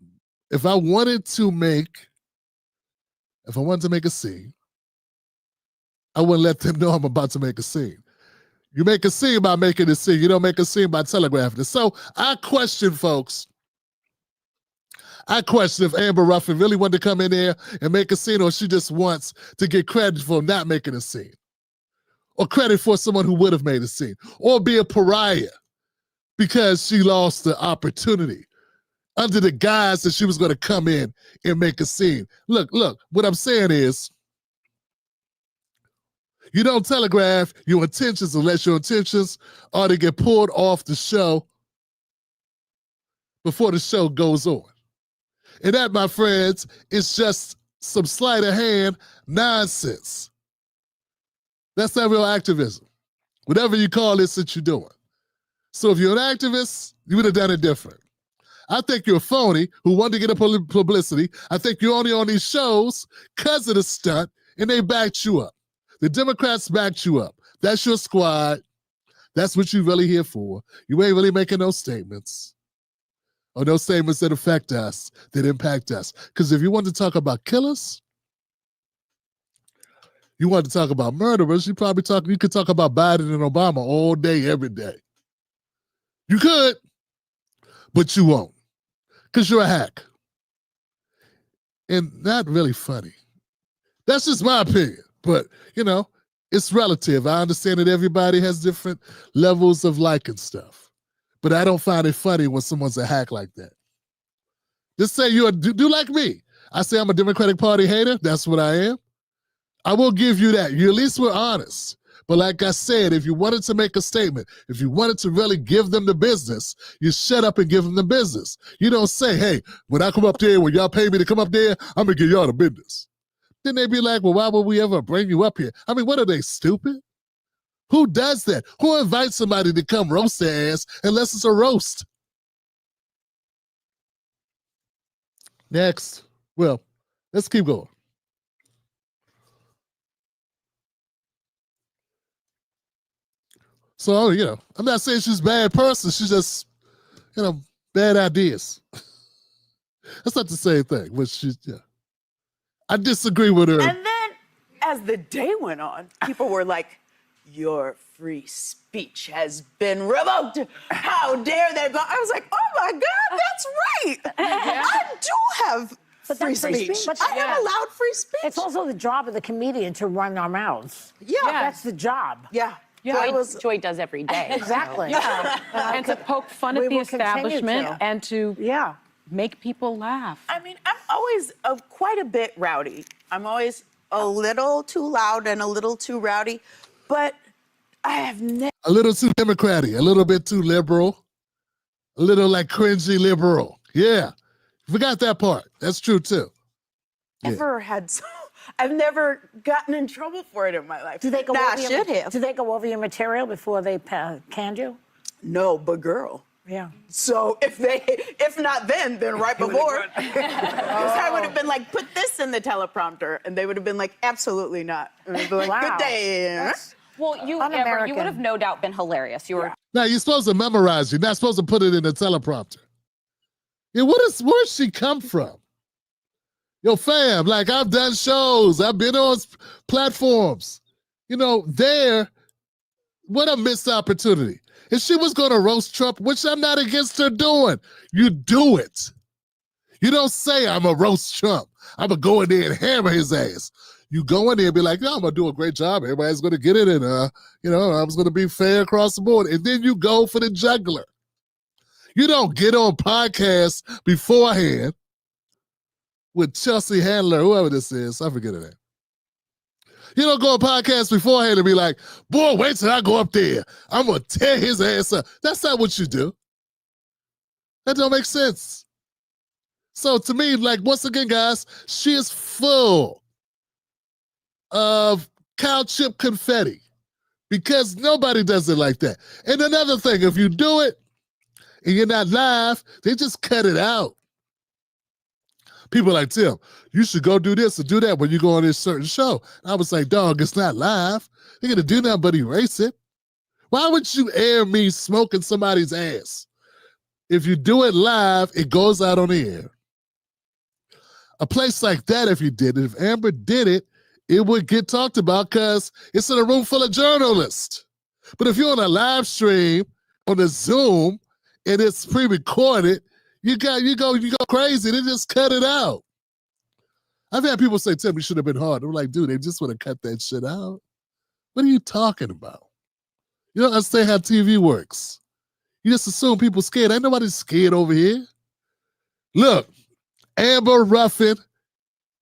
if I wanted to make a scene, I wouldn't let them know I'm about to make a scene. You make a scene by making a scene. You don't make a scene by telegraphing it. So I question, folks. I question if Amber Ruffin really wanted to come in there and make a scene, or she just wants to get credit for not making a scene, or credit for someone who would have made a scene, or be a pariah because she lost the opportunity under the guise that she was going to come in and make a scene. Look, what I'm saying is, you don't telegraph your intentions unless your intentions are to get pulled off the show before the show goes on. And that, my friends, is just some sleight of hand nonsense. That's not real activism. Whatever you call this that you're doing. So if you're an activist, you would have done it different. I think you're a phony who wanted to get a publicity. I think you're only on these shows because of the stunt, and they backed you up. The Democrats backed you up. That's your squad. That's what you're really here for. You ain't really making no statements. Or no statements that affect us, that impact us. Because if you want to talk about killers, you want to talk about murderers, you could talk about Biden and Obama all day, every day. You could, but you won't. Because you're a hack. And not really funny. That's just my opinion. But, it's relative. I understand that everybody has different levels of liking stuff. But I don't find it funny when someone's a hack like that. Just say do like me. I say I'm a Democratic Party hater. That's what I am. I will give you that. You at least were honest. But like I said, if you wanted to make a statement, if you wanted to really give them the business, you shut up and give them the business. You don't say, hey, when I come up there, when y'all pay me to come up there, I'm going to give y'all the business. Then they'd be like, well, why would we ever bring you up here? I mean, what are they, stupid? Who does that? Who invites somebody to come roast their ass unless it's a roast? Next. Well, let's keep going. So, I'm not saying she's a bad person. She's just, bad ideas. That's not the same thing, but I disagree with her. And then as the day went on, people were like, your free speech has been revoked. How dare they go? I was like, oh my God, that's right. I do have free speech. I am allowed free speech. It's also the job of the comedian to run our mouths. Yeah. That's the job. Yeah. Joy does every day. Exactly. And to poke fun at the establishment and to make people laugh. I mean, I'm always quite a bit rowdy. I'm always a little too loud and a little too rowdy, but I have never... A little too democratic, a little bit too liberal, a little like cringy liberal. Yeah. Forgot that part. That's true too. I've never gotten in trouble for it in my life. Do they go over your material before they canned you? No, but girl. Yeah. So if not then right before. Because I would have been like, put this in the teleprompter, and they would have been like, absolutely not. And I'd be like, good day. Well, Amber, you would have no doubt been hilarious. You were. Now you're supposed to memorize. You're not supposed to put it in the teleprompter. Yeah, where's she come from? Yo, fam, like I've done shows. I've been on platforms. What a missed opportunity. If she was going to roast Trump, which I'm not against her doing, you do it. You don't say, I'm going to roast Trump. I'm going to go in there and hammer his ass. You go in there and be like, I'm going to do a great job. Everybody's going to get it. And, I was going to be fair across the board. And then you go for the juggler. You don't get on podcasts beforehand with Chelsea Handler, whoever this is. I forget her name. You don't go on podcasts beforehand and be like, boy, wait till I go up there. I'm going to tear his ass up. That's not what you do. That don't make sense. So to me, like, once again, guys, she is full of cow chip confetti because nobody does it like that. And another thing, if you do it, and you're not live, they just cut it out. People like, Tim, you should go do this or do that when you go on this certain show. And I was like, dog, it's not live. They're going to do nothing but erase it. Why would you air me smoking somebody's ass? If you do it live, it goes out on the air. A place like that, if you did it, if Amber did it, it would get talked about because it's in a room full of journalists. But if you're on a live stream on a Zoom and it's pre-recorded, you go crazy. They just cut it out. I've had people say, Tim, you should have been hard. I'm like, dude, they just want to cut that shit out. What are you talking about? You don't understand how TV works. You just assume people scared. Ain't nobody scared over here. Look, Amber Ruffin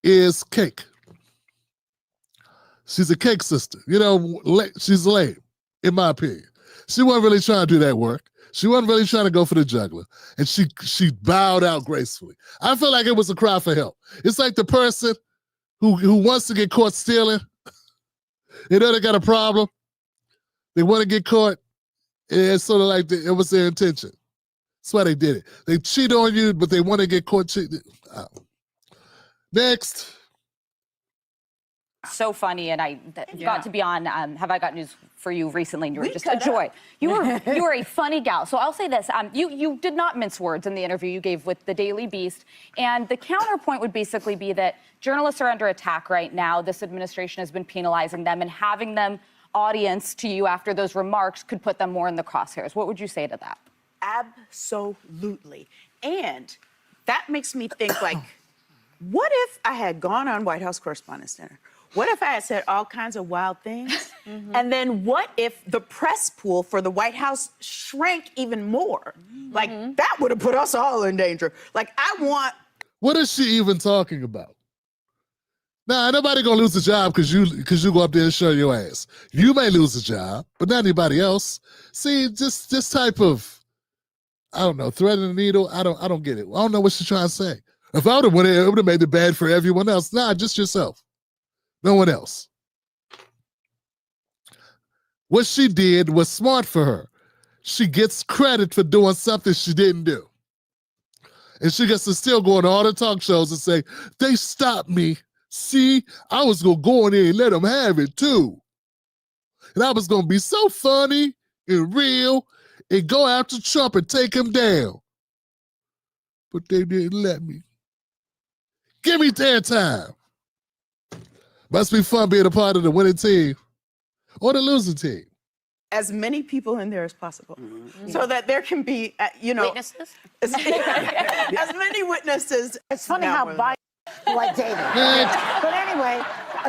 is cake. She's a cake sister. You know, she's lame, in my opinion. She wasn't really trying to do that work. She wasn't really trying to go for the juggler. And she bowed out gracefully. I feel like it was a cry for help. It's like the person who wants to get caught stealing. They know they got a problem. They want to get caught. And it's sort of like it was their intention. That's why they did it. They cheat on you, but they want to get caught cheating. Next. So funny, and I got to be on Have I Got News for You recently, and you were just a joy. You were a funny gal. So I'll say this, you did not mince words in the interview you gave with the Daily Beast, and the counterpoint would basically be that journalists are under attack right now. This administration has been penalizing them, and having them audience to you after those remarks could put them more in the crosshairs. What would you say to that? Absolutely. And that makes me think, like, what if I had gone on White House Correspondents' Dinner? What if I had said all kinds of wild things? And then what if the press pool for the White House shrank even more? Like, that would have put us all in danger. Like, What is she even talking about? Nah, nobody gonna lose a job because you go up there and show your ass. You may lose a job, but not anybody else. See, just this type of, I don't know, threading the needle. I don't get it. I don't know what she's trying to say. If I would have went in, it would have made it bad for everyone else. Nah, just yourself. No one else. What she did was smart for her. She gets credit for doing something she didn't do. And she gets to still go on all the talk shows and say, they stopped me. See, I was going to go in there and let them have it too. And I was going to be so funny and real and go after Trump and take him down. But they didn't let me. Give me airtime. Must be fun being a part of the winning team or the losing team. as many people in there as possible, so that there can be, witnesses? as many witnesses. It's funny how Biden who I dated. But anyway,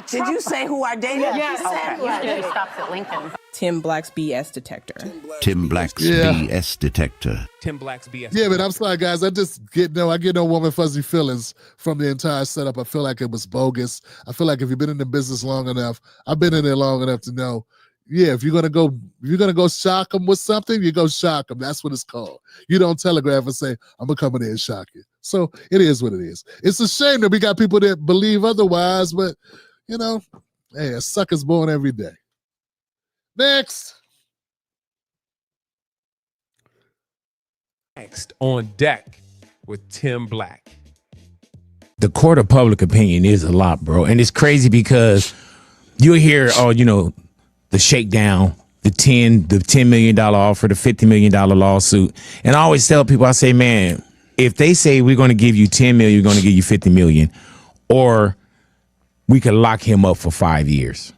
Did you say who I dated? Yes. Okay. He stops at Lincoln. Tim Black's BS detector. Tim Black's BS detector. Tim Black's BS. Yeah, but I'm sorry, guys. I get no warm and fuzzy feelings from the entire setup. I feel like it was bogus. I feel like if you've been in the business long enough, I've been in there long enough to know. Yeah, if you're gonna go shock them with something, you go shock them. That's what it's called. You don't telegraph and say, "I'm gonna come in there and shock you." So it is what it is. It's a shame that we got people that believe otherwise, but hey, a sucker's born every day. Next on deck with Tim Black. The court of public opinion is a lot, bro. And it's crazy because you'll hear, the shakedown, the $10 million offer, the $50 million lawsuit. And I always tell people, I say, man, if they say we're going to give you $10 million, we're going to give you $50 million, or we could lock him up for 5 years,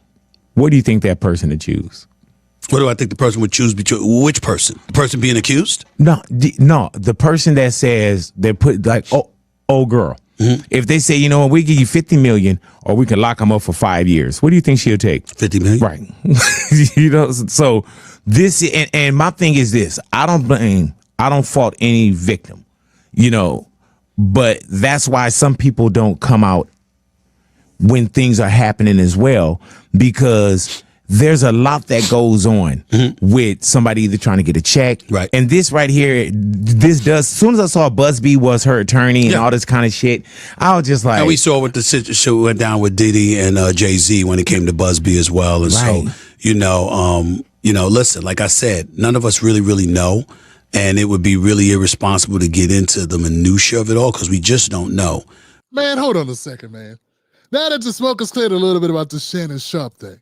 what do you think that person would choose? What do I think the person would choose? Which person? The person being accused? No, the person that says they put like, oh girl. Mm-hmm. If they say, we give you $50 million or we can lock them up for 5 years, what do you think she'll take? $50 million. Right. So this, and my thing is this, I don't fault any victim, but that's why some people don't come out when things are happening as well, because there's a lot that goes on with somebody either trying to get a check. Right. And this right here, as soon as I saw Busby was her attorney and all this kind of shit, I was just like. And we saw what the situation went down with Diddy and Jay-Z when it came to Busby as well. And so, listen, like I said, none of us really know. And it would be really irresponsible to get into the minutia of it all because we just don't know. Man, hold on a second, man. Now that the smoke has cleared a little bit about the Shannon Sharpe thing,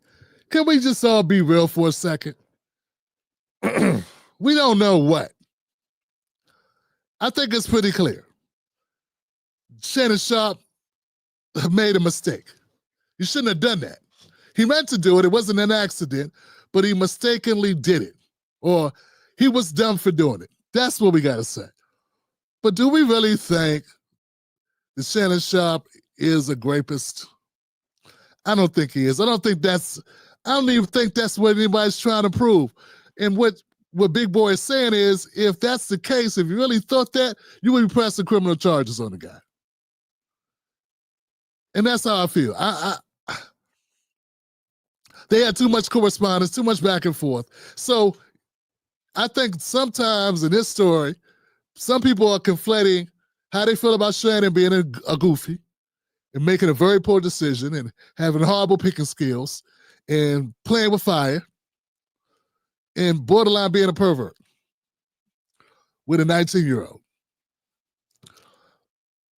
can we just all be real for a second? We don't know what. I think it's pretty clear. Shannon Sharpe made a mistake. He shouldn't have done that. He meant to do it. It wasn't an accident, but he mistakenly did it. Or he was dumb for doing it. That's what we got to say. But do we really think that Shannon Sharpe is a rapist? I don't think he is. I don't even think that's what anybody's trying to prove. And what Big Boy is saying is, if that's the case, if you really thought that, you would be pressing criminal charges on the guy. And that's how I feel. They had too much correspondence, too much back and forth. So I think sometimes in this story, some people are conflating how they feel about Shannon being a goofy and making a very poor decision and having horrible picking skills and playing with fire and borderline being a pervert with a 19-year-old.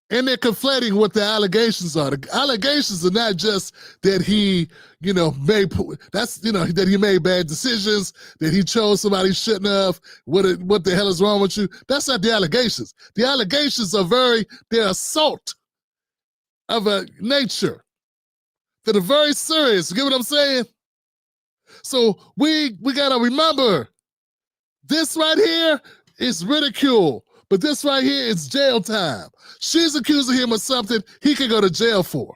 And they're conflating what the allegations are. The allegations are not just that he, that he made bad decisions, that he chose somebody he shouldn't have, what the hell is wrong with you? That's not the allegations. The allegations are they're assault of a nature that are very serious. You get what I'm saying? So we got to remember, this right here is ridicule. But this right here is jail time. She's accusing him of something he could go to jail for.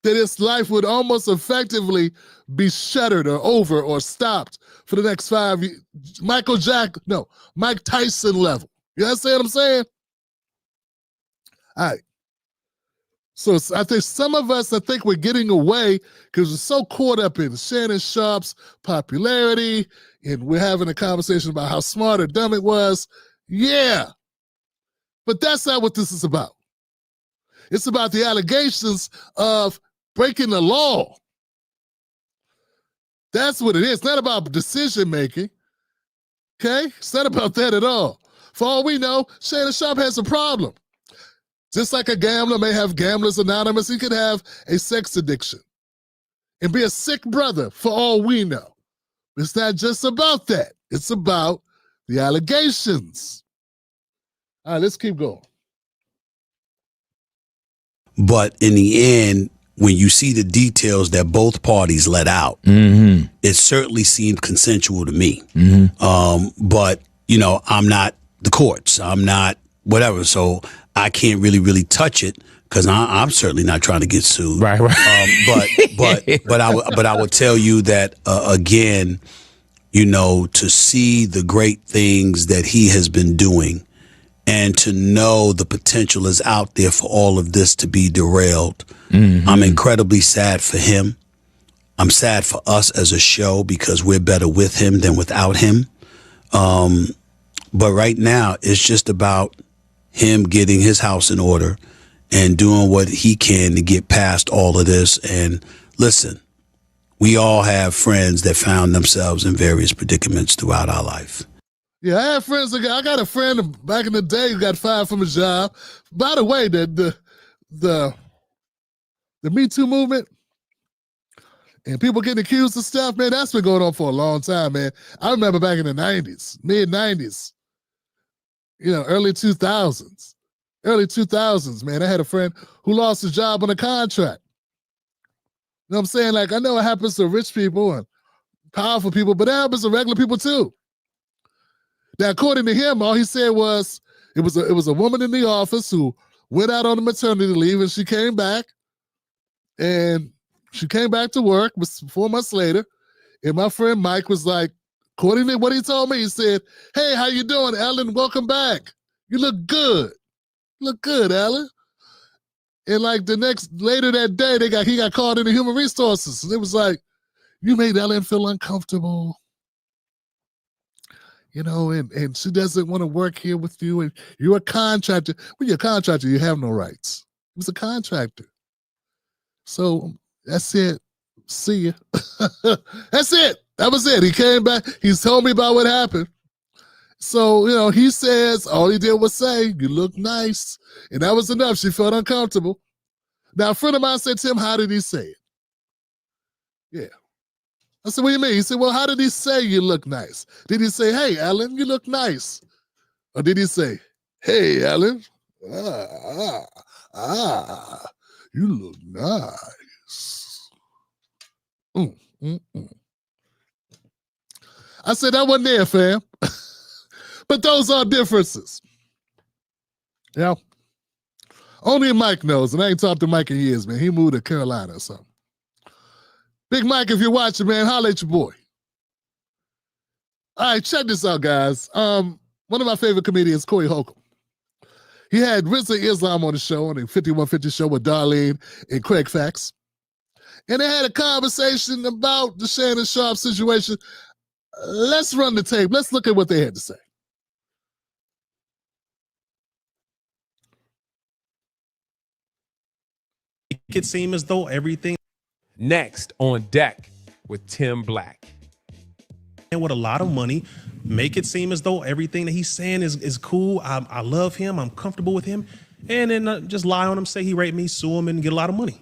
That his life would almost effectively be shuttered or over or stopped for the next 5 years. Mike Tyson level. You understand what I'm saying? All right. So I think some of us, we're getting away because we're so caught up in Shannon Sharpe's popularity, and we're having a conversation about how smart or dumb it was. Yeah. But that's not what this is about. It's about the allegations of breaking the law. That's what it is. It's not about decision-making. Okay? It's not about that at all. For all we know, Shannon Sharpe has a problem. Just like a gambler may have Gamblers Anonymous, he could have a sex addiction and be a sick brother for all we know. It's not just about that. It's about the allegations. All right, let's keep going. But in the end, when you see the details that both parties let out, it certainly seemed consensual to me. But, I'm not the courts. I'm not whatever. So I can't really touch it because I'm certainly not trying to get sued. Right. But I would tell you that, again, to see the great things that he has been doing and to know the potential is out there for all of this to be derailed. I'm incredibly sad for him. I'm sad for us as a show because we're better with him than without him. But right now, it's just about him getting his house in order and doing what he can to get past all of this. And listen, we all have friends that found themselves in various predicaments throughout our life. Yeah, I have friends. I got a friend back in the day who got fired from his job. By the way, the Me Too movement and people getting accused of stuff, man, that's been going on for a long time, man. I remember back in the 90s, mid-90s, early 2000s, man. I had a friend who lost his job on a contract. You know what I'm saying? Like, I know it happens to rich people and powerful people, but it happens to regular people too. Now, according to him, all he said was it was a woman in the office who went out on a maternity leave and she came back to work 4 months later. And my friend Mike was like, according to what he told me, he said, "Hey, how you doing, Ellen? Welcome back. You look good. Look good, Ellen." And like later that day, he got called into human resources. And it was like, "You made Ellen feel uncomfortable. And she doesn't want to work here with you. And you're a contractor. When you're a contractor, you have no rights." He was a contractor. So that's it. See ya. That's it. That was it. He came back. He's told me about what happened. So, he says, all he did was say, you look nice. And that was enough. She felt uncomfortable. Now, a friend of mine said, Tim, how did he say it? Yeah. I said, what do you mean? He said, well, how did he say you look nice? Did he say, hey, Ellen, you look nice? Or did he say, hey, Ellen, you look nice. I said, that wasn't there, fam. But those are differences. Yeah. Only Mike knows, and I ain't talked to Mike in years, man. He moved to Carolina or something. Big Mike, if you're watching, man, holla at your boy. All right, check this out, guys. One of my favorite comedians, Corey Holcomb. He had Rizza Islam on the show, on the 5150 show with Darlene and Craig Fax. And they had a conversation about the Shannon Sharpe situation. Let's run the tape. Let's look at what they had to say. Make it seem as though everything. Next on deck with Tim Black. And with a lot of money, make it seem as though everything that he's saying is cool. I love him. I'm comfortable with him. And then just lie on him, say he raped me, sue him, and get a lot of money.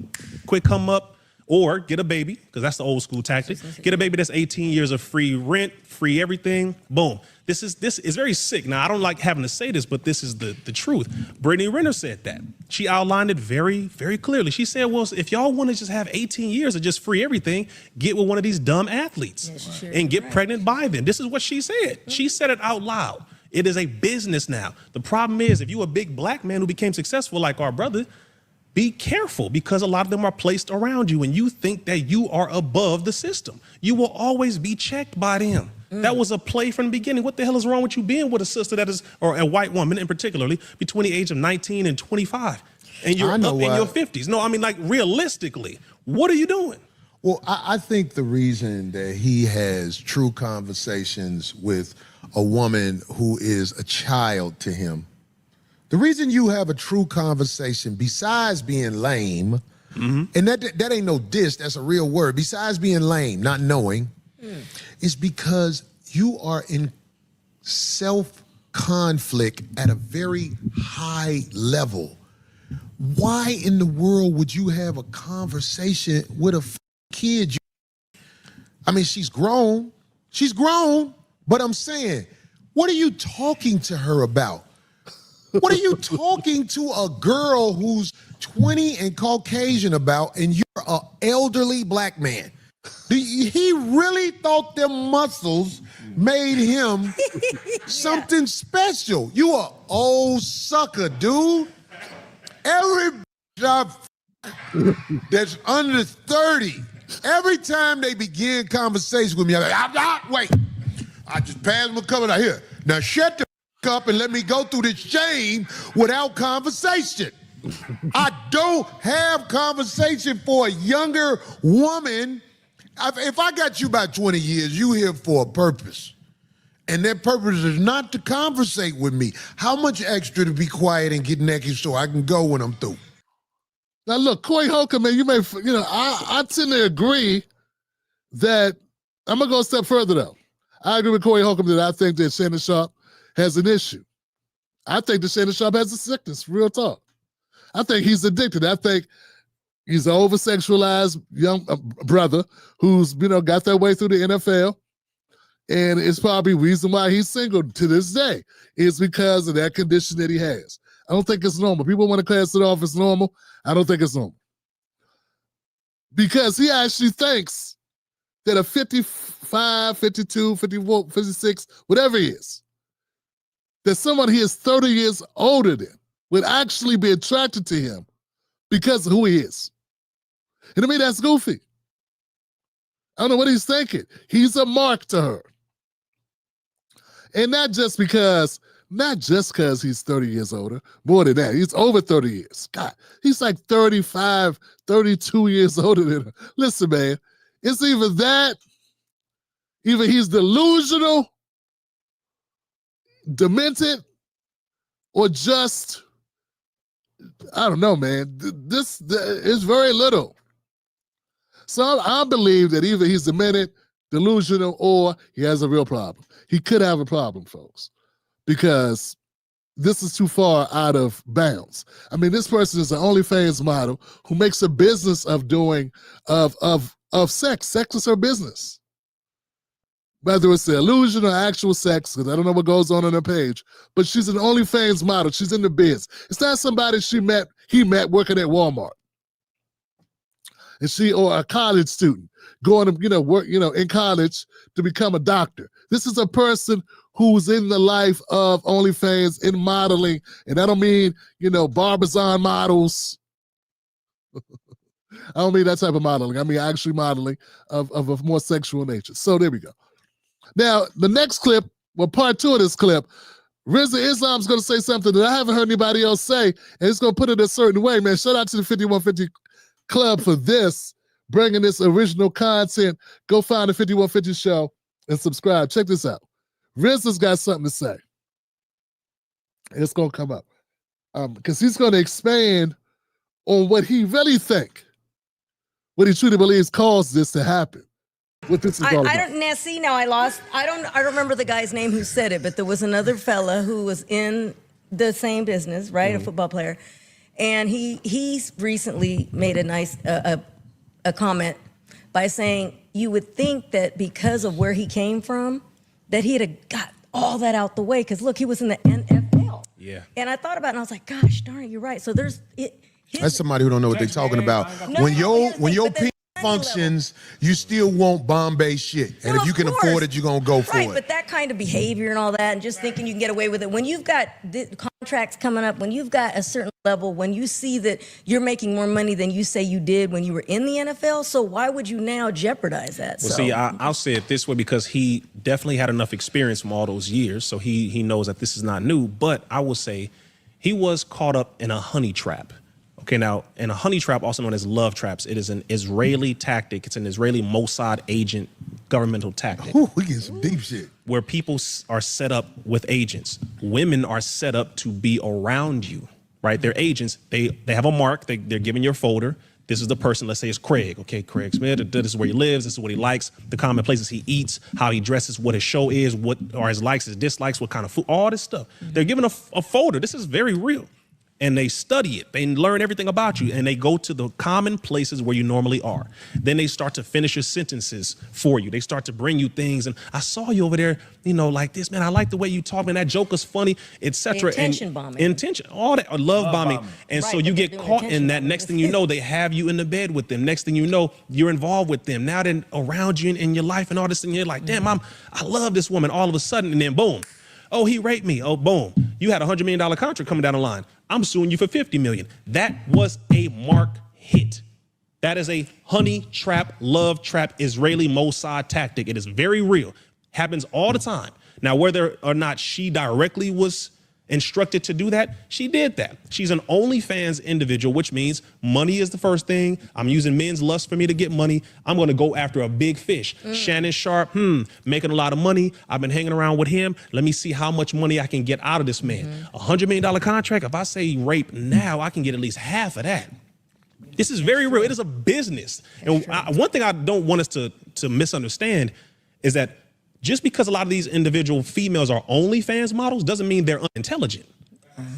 Quick come up. Or get a baby, because that's the old school tactic. Get a baby that's 18 years of free rent, free everything. Boom. This is very sick. Now, I don't like having to say this, but this is the truth. Brittany Renner said that. She outlined it very, very clearly. She said, well, if y'all want to just have 18 years of just free everything, get with one of these dumb athletes and get pregnant by them. This is what she said. She said it out loud. It is a business now. The problem is, if you're a big black man who became successful like our brother, be careful, because a lot of them are placed around you and you think that you are above the system. You will always be checked by them. That was a play from the beginning. What the hell is wrong with you being with a sister that is, or a white woman in particularly, between the age of 19 and 25? And you're up in your 50s. No, I mean, like, realistically, what are you doing? Well, I think the reason that he has true conversations with a woman who is a child to him, the reason you have a true conversation, besides being lame, and that ain't no diss, that's a real word, besides being lame, not knowing, is because you are in self-conflict at a very high level. Why in the world would you have a conversation with a kid? I mean, she's grown, but I'm saying, what are you talking to her about? What are you talking to a girl who's 20 and Caucasian about, and you're an elderly black man? He really thought them muscles made him something special. You a old sucker, dude. Every that's under 30, every time they begin conversation with me, I'm like, wait, I just passed my cover out here. Now shut the up and let me go through this shame without conversation. I don't have conversation for a younger woman. If I got you about 20 years, you here for a purpose. And that purpose is not to conversate with me. How much extra to be quiet and get naked so I can go when I'm through? Now look, Corey Holcomb, man, I tend to agree that, I'm gonna go a step further though. I agree with Corey Holcomb that I think that Shannon Sharpe has an issue. I think that Shannon Sharpe has a sickness, real talk. I think he's addicted. I think he's an over-sexualized young brother who's, got their way through the NFL. And it's probably the reason why he's single to this day is because of that condition that he has. I don't think it's normal. People want to class it off as normal. I don't think it's normal. Because he actually thinks that a 55, 52, 54, 56, whatever he is, that someone he is 30 years older than would actually be attracted to him because of who he is. And to me, that's goofy. I don't know what he's thinking. He's a mark to her. And not just because he's 30 years older, more than that. He's over 30 years. God, he's like 35, 32 years older than her. Listen, man, it's either that, either he's delusional, demented, or just, I don't know, man. This is very little. So I believe that either he's demented, delusional, or he has a real problem. He could have a problem, folks. because this is too far out of bounds. I mean, this person is an OnlyFans model who makes a business of doing of sex. Sex is her business. Whether it's the illusion or actual sex, because I don't know what goes on her page, but she's an OnlyFans model. She's in the biz. It's not somebody he met working at Walmart. And or a college student going to, work, in college to become a doctor. This is a person who's in the life of OnlyFans in modeling. And I don't mean, Barbizon models. I don't mean that type of modeling. I mean actually modeling of a more sexual nature. So there we go. Now, the next clip, part 2 of this clip, Rizza Islam's going to say something that I haven't heard anybody else say, and he's going to put it a certain way, man. Shout out to the 5150 Club for this, bringing this original content. Go find the 5150 show and subscribe. Check this out. Rizza's got something to say. It's going to come up. Because he's going to expand on what he really think, what he truly believes caused this to happen. What this is all about. I don't remember the guy's name who said it, but there was another fella who was in the same business, right? A football player. And he's recently made a nice a comment by saying you would think that because of where he came from, that he'd have got all that out the way. Because look, he was in the NFL. Yeah. And I thought about it and I was like, gosh darn it, you're right. So there's That's somebody who don't know what they're talking about. When your penis functions, you still want Bombay shit. And if you can afford it, you're going to go for right, it. but that kind of behavior and all that, and just thinking you can get away with it. When you've got contracts coming up, when you've got a certain level, when you see that you're making more money than you say you did when you were in the NFL, so why would you now jeopardize that? Well, see, I'll say it this way, because he definitely had enough experience from all those years, so he knows that this is not new. But I will say he was caught up in a honey trap. Okay, now, in a honey trap, also known as love traps, it is an Israeli tactic. It's an Israeli Mossad agent governmental tactic. Ooh, we getting some deep shit. Where people are set up with agents. Women are set up to be around you, right? They're agents. They have a mark. They're giving your folder. This is the person, let's say it's Craig. Okay, Craig Smith, this is where he lives. This is what he likes. The common places he eats, how he dresses, what his show is, what are his likes, his dislikes, what kind of food, all this stuff. They're given a folder. This is very real. And they study it. They learn everything about you. And they go to the common places where you normally are. Then they start to finish your sentences for you. They start to bring you things. And I saw you over there, like this, man. I like the way you talk, man. That joke is funny, etc. Intention bombing. Intention, all that, love bombing. And Right, so you but get they're doing caught in intention that. bombing. Next thing you know, they have you in the bed with them. Next thing you know, you're involved with them. Now they're around you in your life and all this thing. You're like, damn, I love this woman. All of a sudden, and then boom. Oh, he raped me. Oh, boom. You had a $100 million contract coming down the line. I'm suing you for $50 million. That was a mark hit. That is a honey trap, love trap, Israeli Mossad tactic. It is very real. Happens all the time. Now, whether or not she directly was instructed to do that, she did that. She's an OnlyFans individual, which means money is the first thing. I'm using men's lust for me to get money. I'm going to go after a big fish. Shannon Sharpe, making a lot of money. I've been hanging around with him. Let me see how much money I can get out of this man. $100 million contract. If I say rape now, I can get at least half of that. This is very real. It is a business. And one thing I don't want us to misunderstand is that just because a lot of these individual females are OnlyFans models doesn't mean they're unintelligent.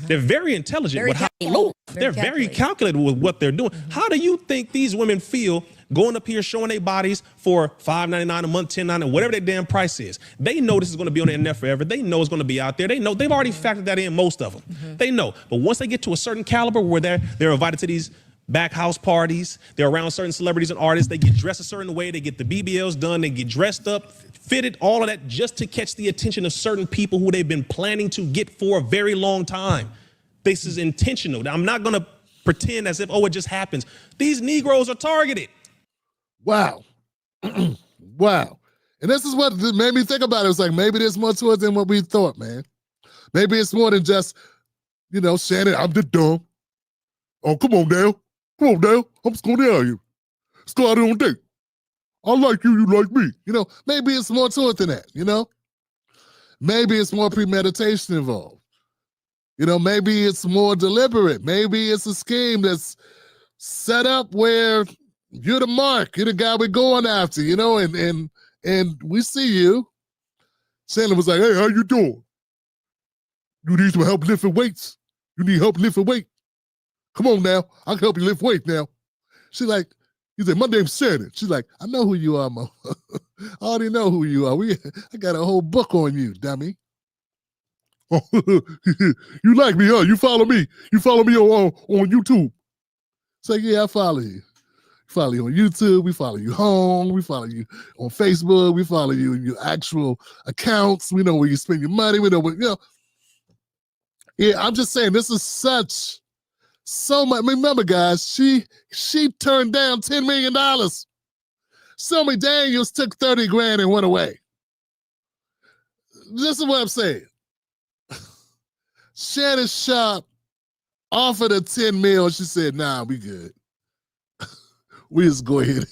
They're very intelligent with how they move. They're very calculated with what they're doing. How do you think these women feel going up here showing their bodies for $5.99 a month, $10.99, whatever their damn price is? They know this is going to be on the internet forever. They know it's going to be out there. They know they've already factored that in, most of them. They know. But once they get to a certain caliber where they're invited to these back house parties, they're around certain celebrities and artists, they get dressed a certain way, they get the BBLs done, they get dressed up, fitted, all of that just to catch the attention of certain people who they've been planning to get for a very long time. This is intentional. I'm not going to pretend as if, it just happens. These Negroes are targeted. Wow. Wow. And this is what made me think about it. It was like, maybe there's more to it than what we thought, man. Maybe it's more than just, Shannon, I'm just dumb. Oh, come on, Dale. Come on, Dale. I'm just going to tell you. Let's go out on a date. I like you, you like me. Maybe it's more to it than that, Maybe it's more premeditation involved. Maybe it's more deliberate. Maybe it's a scheme that's set up where you're the mark. You're the guy we're going after, and we see you. Shannon was like, hey, how you doing? You need some help lifting weights? You need help lifting weight? Come on now, I can help you lift weight now. She's like, he said, my name's Shannon. She's like, I know who you are, Mo. I already know who you are. I got a whole book on you, dummy. You like me, huh? You follow me. You follow me on YouTube. It's like, yeah, I follow you. We follow you on YouTube. We follow you home. We follow you on Facebook. We follow you in your actual accounts. We know where you spend your money. We know what, Yeah, I'm just saying, this is so much. Remember, guys, she turned down $10 million. Stormy Daniels took 30 grand and went away. This is what I'm saying. Shannon Sharpe offered her 10 mil. She said, nah, we good. We just go ahead.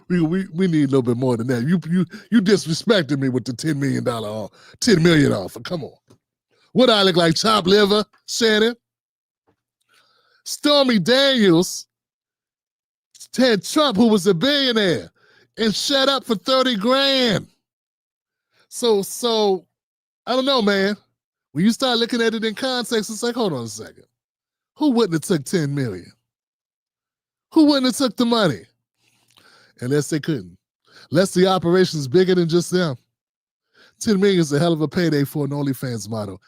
We need a little bit more than that. You disrespected me with the $10 million offer. Come on. What I look like, chopped liver, Shannon? Stormy Daniels had Trump, who was a billionaire, and shut up for 30 grand. So I don't know, man. When you start looking at it in context, it's like, hold on a second. Who wouldn't have took 10 million? Who wouldn't have took the money? Unless they couldn't. Unless the operation's bigger than just them. 10 million is a hell of a payday for an OnlyFans model.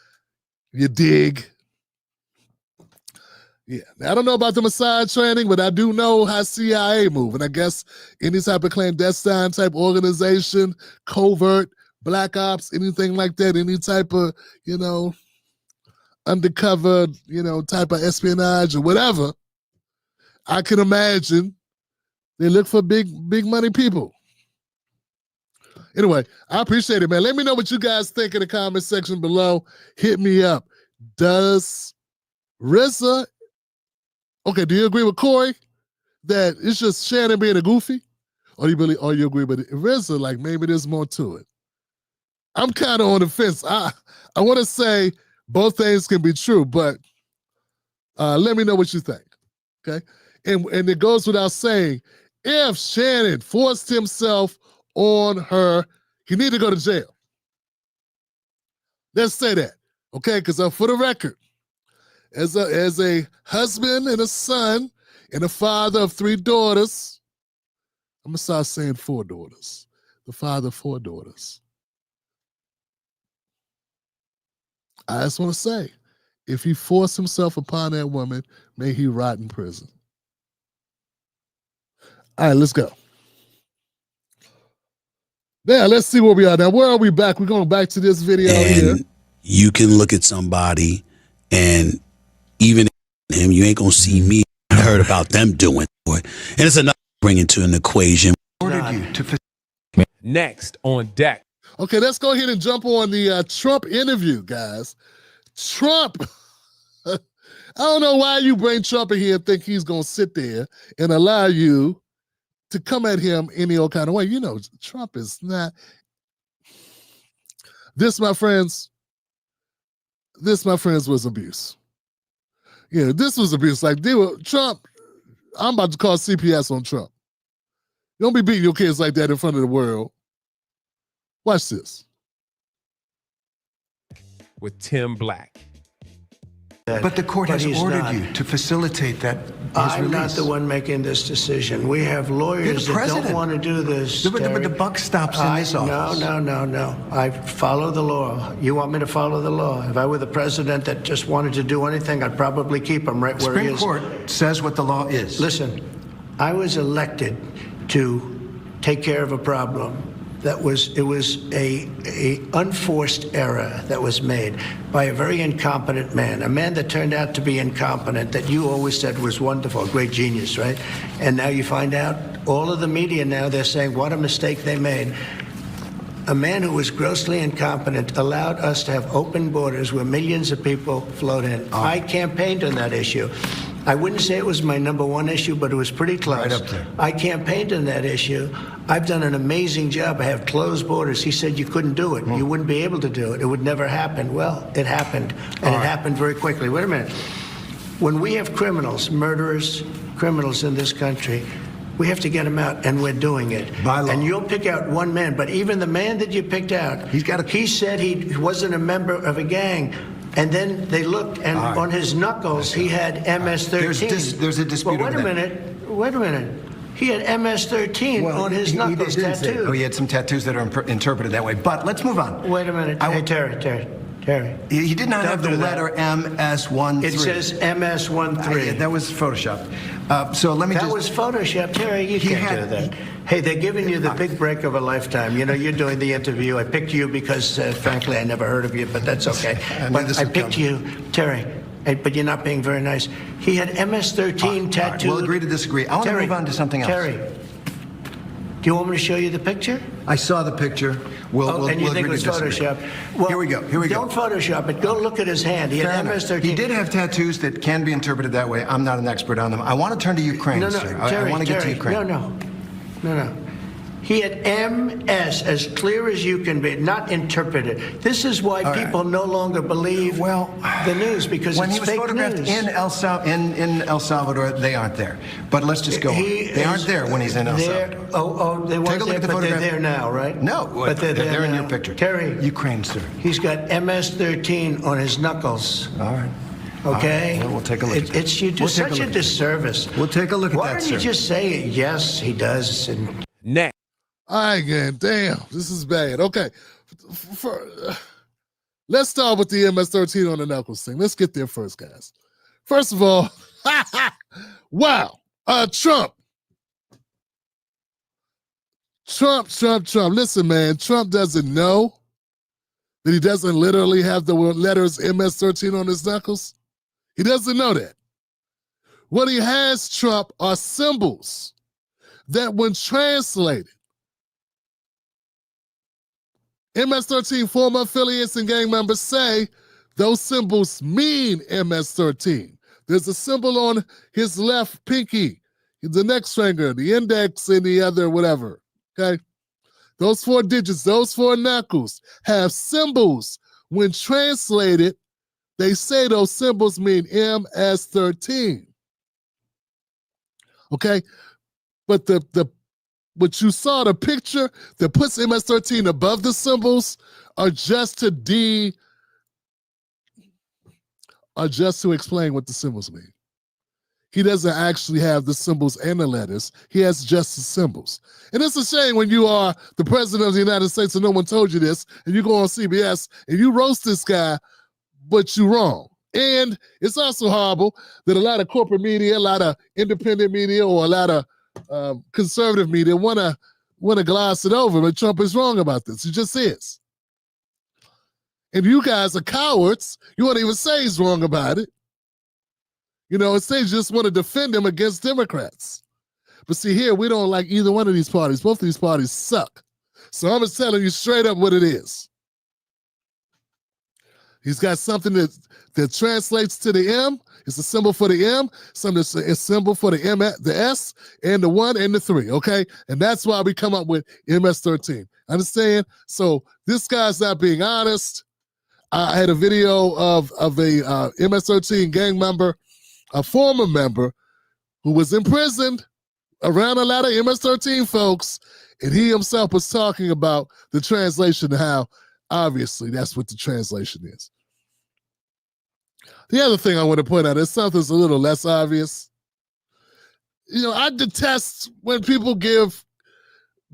You dig? Yeah. Now, I don't know about the Mossad training, but I do know how CIA move. And I guess any type of clandestine type organization, covert, black ops, anything like that, any type of, undercover, type of espionage or whatever, I can imagine they look for big money people. Anyway, I appreciate it, man. Let me know what you guys think in the comment section below. Hit me up. Does RZA, do you agree with Corey that it's just Shannon being a goofy? Or you agree with RZA, like maybe there's more to it? I'm kind of on the fence. I want to say both things can be true, but let me know what you think, okay? And it goes without saying, if Shannon forced himself on her, he need to go to jail. Let's say that, okay? Because for the record, as a husband and a son and a father of 3 daughters, I'm going to start saying 4 daughters. The father of 4 daughters. I just want to say, if he forced himself upon that woman, may he rot in prison. All right, let's go. Now, let's see where we are. Now, where are we back? We're going back to this video here. You can look at somebody and even him, you ain't going to see me. I heard about them doing it. And it's another bring into an equation. Next on deck. Okay, let's go ahead and jump on the Trump interview, guys. Trump. I don't know why you bring Trump in here and think he's going to sit there and allow you to come at him any old kind of way. Trump is not. This, my friends, was abuse. Yeah, this was abuse. Like, Trump, I'm about to call CPS on Trump. You don't be beating your kids like that in front of the world. Watch this. With Tim Black. But the court has ordered you to facilitate that. I'm not the one making this decision. We have lawyers that don't want to do this. But the buck stops in this office. No. I follow the law. You want me to follow the law? If I were the president that just wanted to do anything, I'd probably keep him right where he is. Supreme Court says what the law is. Listen, I was elected to take care of a problem. It was a unforced error that was made by a very incompetent man, a man that turned out to be incompetent, that you always said was wonderful, great genius, right? And now you find out, all of the media now, they're saying what a mistake they made. A man who was grossly incompetent allowed us to have open borders where millions of people flowed in. I campaigned on that issue. I wouldn't say it was my #1 issue, but it was pretty close. Right up there. I campaigned on that issue. I've done an amazing job. I have closed borders. He said you couldn't do it. You wouldn't be able to do it. It would never happen. Well, it happened, and it happened very quickly. Wait a minute. When we have criminals, murderers, criminals in this country, we have to get them out, and we're doing it. By law. And you'll pick out one man, but even the man that you picked out, he said he wasn't a member of a gang. And then they looked, and on his knuckles, he had MS-13. There's a dispute Well, over that. wait a minute. He had MS-13 on his knuckles tattooed. Oh, he had some tattoos that are interpreted that way. But let's move on. Wait a minute. Hey, Terry. He did not Don't have the do that. letter MS-13. It says MS-13. That was Photoshopped. So let me That was Photoshop, Terry. You can't do that. Hey, they're giving you the big break of a lifetime. You know, you're doing the interview. I picked you because, frankly, I never heard of you, but that's okay. But I picked you, Terry. But you're not being very nice. He had MS-13 tattooed. We'll agree to disagree. I want to move on to something else. Terry, do you want me to show you the picture? I saw the picture. We'll and you think it was Photoshop? Well, here we go. Don't Photoshop it. Go look at his hand. He had MS-13. He did have tattoos that can be interpreted that way. I'm not an expert on them. I want to turn to Ukraine, sir. Terry, I want to get to Ukraine. No. He had MS, as clear as you can be, not interpreted. This is why people no longer believe the news, because when it's he was fake photographed news. in El Salvador, they aren't there. But let's just go on. They aren't there when he's in El Salvador. They weren't Take a look there, at the but photograph. they're there now, right? No, but they're they're in now. your picture. Terry, Ukraine, sir. He's got MS-13 on his knuckles. All right. Okay? Well, we'll take a look at that. You do such a disservice. We'll take a look at Why that, don't you sir. just say, yes, he does, and... Next. All right, man. Damn, this is bad. Okay. Let's start with the MS-13 on the knuckles thing. Let's get there first, guys. First of all, wow. Trump. Listen, man, Trump doesn't know that he doesn't literally have the letters MS-13 on his knuckles. He doesn't know that. What he has, Trump, are symbols that when translated, MS-13 former affiliates and gang members say those symbols mean MS-13. There's a symbol on his left pinky, the next finger, the index, and the other whatever, okay? Those 4 digits, those 4 knuckles have symbols. When translated, they say those symbols mean MS-13, okay? But what you saw, the picture that puts MS-13 above the symbols are just to explain what the symbols mean. He doesn't actually have the symbols and the letters. He has just the symbols. And it's a shame when you are the president of the United States and no one told you this, and you go on CBS and you roast this guy, but you're wrong. And it's also horrible that a lot of corporate media, a lot of independent media, or a lot of conservative media want to gloss it over, but Trump is wrong about this. He just is. And you guys are cowards. You won't even say he's wrong about it. You know, instead you just want to defend him against Democrats. But see, here, we don't like either one of these parties. Both of these parties suck. So I'm just telling you straight up what it is. He's got something that translates to the M. It's a symbol for the M, something that's a symbol for the M, the S, and the 1 and the 3, okay? And that's why we come up with MS-13. Understand? So this guy's not being honest. I had a video of a MS-13 gang member, a former member, who was imprisoned around a lot of MS-13 folks, and he himself was talking about the translation and how obviously that's what the translation is. The other thing I want to point out is something's a little less obvious. You know, I detest when people give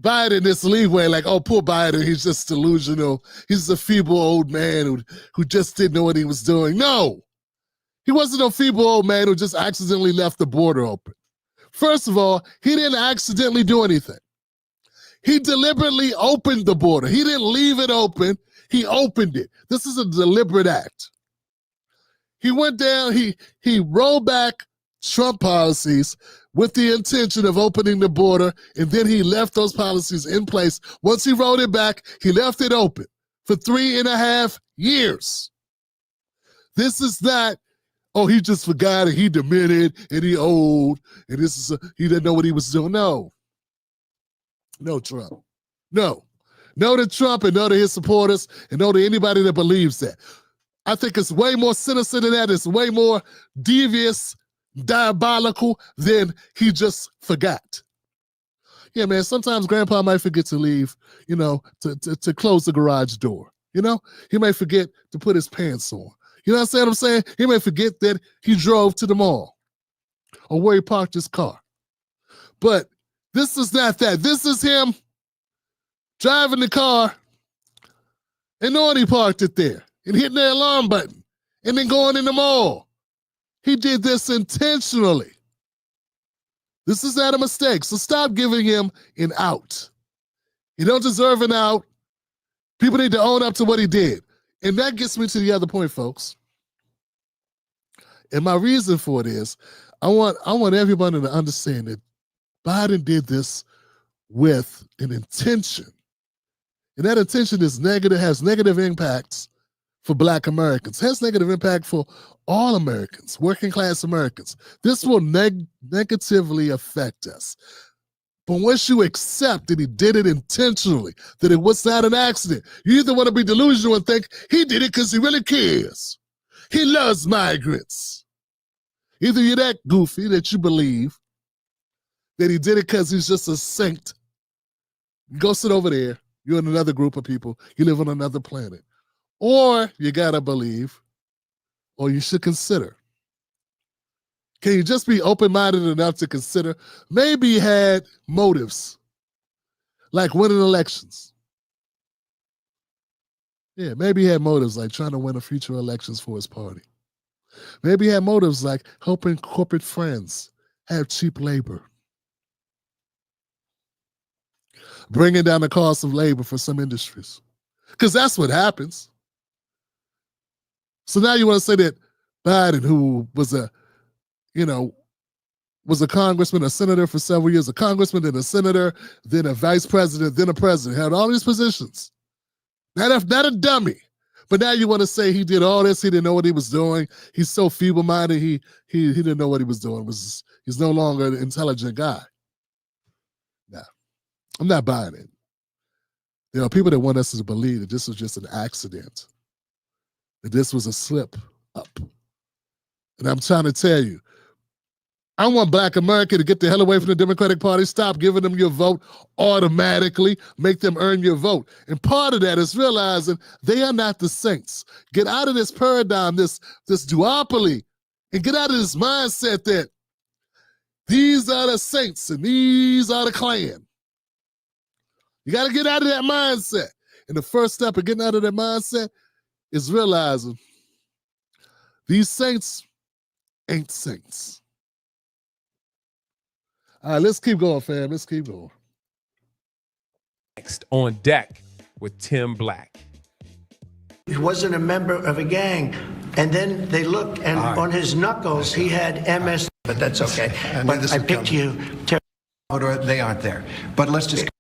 Biden this leeway, like, oh, poor Biden, he's just delusional. He's a feeble old man who just didn't know what he was doing. No, he wasn't a feeble old man who just accidentally left the border open. First of all, he didn't accidentally do anything. He deliberately opened the border. He didn't leave it open. He opened it. This is a deliberate act. He went down, he rolled back Trump policies with the intention of opening the border, and then he left those policies in place. Once he rolled it back, he left it open for 3.5 years. This is not, oh, he just forgot and he demented and he old and he didn't know what he was doing. No, Trump. No to Trump and no to his supporters and no to anybody that believes that. I think it's way more sinister than that. It's way more devious, diabolical than he just forgot. Yeah, man, sometimes grandpa might forget to leave, to close the garage door. He may forget to put his pants on. You know what I'm saying? He may forget that he drove to the mall or where he parked his car. But this is not that. This is him driving the car and knowing he parked it there and hitting the alarm button and then going in the mall. He did this intentionally. This is not a mistake. So stop giving him an out. He don't deserve an out. People need to own up to what he did. And that gets me to the other point, folks. And my reason for it is I want everybody to understand that Biden did this with an intention. And that intention is negative, has negative impacts for Black Americans, has negative impact for all Americans, working class Americans. This will negatively affect us. But once you accept that he did it intentionally, that it was not an accident, you either want to be delusional and think he did it because he really cares. He loves migrants. Either you're that goofy that you believe that he did it because he's just a saint. Go sit over there. You're in another group of people. You live on another planet. Or you got to believe, or you should consider. Can you just be open-minded enough to consider maybe he had motives, like winning elections? Yeah, maybe he had motives like trying to win a future elections for his party. Maybe he had motives like helping corporate friends have cheap labor. Bringing down the cost of labor for some industries. Because that's what happens. So now you want to say that Biden, who was a congressman, a senator for several years, a congressman, then a senator, then a vice president, then a president, had all these positions. Not a dummy. But now you want to say he did all this, he didn't know what he was doing. He's so feeble-minded, he didn't know what he was doing. He's no longer an intelligent guy. Nah, I'm not buying it. There are people that want us to believe that this was just an accident, that this was a slip up. And I'm trying to tell you, I want Black America to get the hell away from the Democratic Party. Stop giving them your vote automatically. Make them earn your vote. And part of that is realizing they are not the saints. Get out of this paradigm, this duopoly, and get out of this mindset that these are the saints and these are the clan. You got to get out of that mindset. And the first step of getting out of that mindset is realizing these saints ain't saints. All right, let's keep going, fam. Let's keep going. Next on deck with Tim Black. He wasn't a member of a gang. And then they looked, and on his knuckles, he had MS. But that's okay. But I picked you. Salvador, they aren't there. But let's just...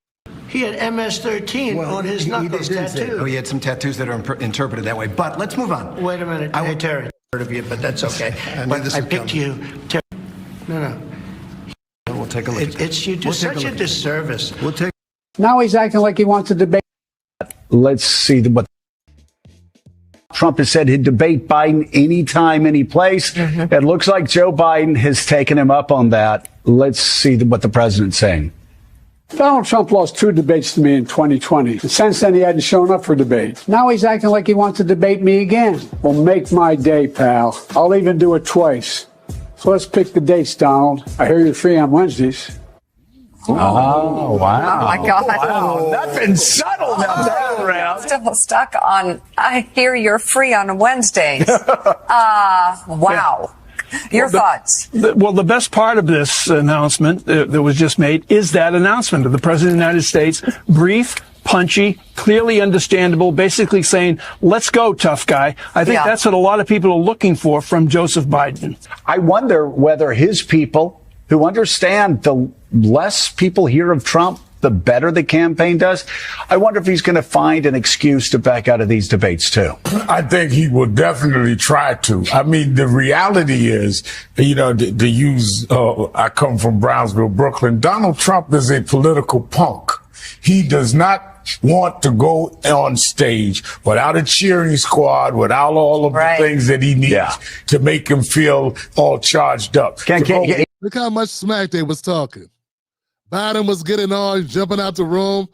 He had MS-13 on his knuckles tattooed. Oh, he had some tattoos that are interpreted that way. But let's move on. Wait a minute. Hey, Terry, I've heard of you, but that's okay. But I picked you. Terry. No. We'll take a look. You do such a disservice. We'll take. Now he's acting like he wants to debate. Let's see what Trump has said. He'd debate Biden anytime, any place. It looks like Joe Biden has taken him up on that. Let's see what the president's saying. Donald Trump lost 2 debates to me in 2020. And since then, he hadn't shown up for debate. Now he's acting like he wants to debate me again. Well, make my day, pal. I'll even do it twice. So let's pick the dates, Donald. I hear you're free on Wednesdays. Oh, wow. Oh, my God. Wow. Nothing subtle about that round. Still stuck on, I hear you're free on Wednesdays. Wow. Your thoughts? The best part of this announcement that was just made is that announcement of the President of the United States. Brief, punchy, clearly understandable, basically saying, let's go, tough guy. I think that's what a lot of people are looking for from Joseph Biden. I wonder whether his people, who understand the less people hear of Trump, the better the campaign does. I wonder if he's going to find an excuse to back out of these debates, too. I think he will definitely try to. I mean, the reality is, to use, I come from Brownsville, Brooklyn. Donald Trump is a political punk. He does not want to go on stage without a cheering squad, without all of the things that he needs to make him feel all charged up. Look how much smack they was talking. Biden was getting on, jumping out the room,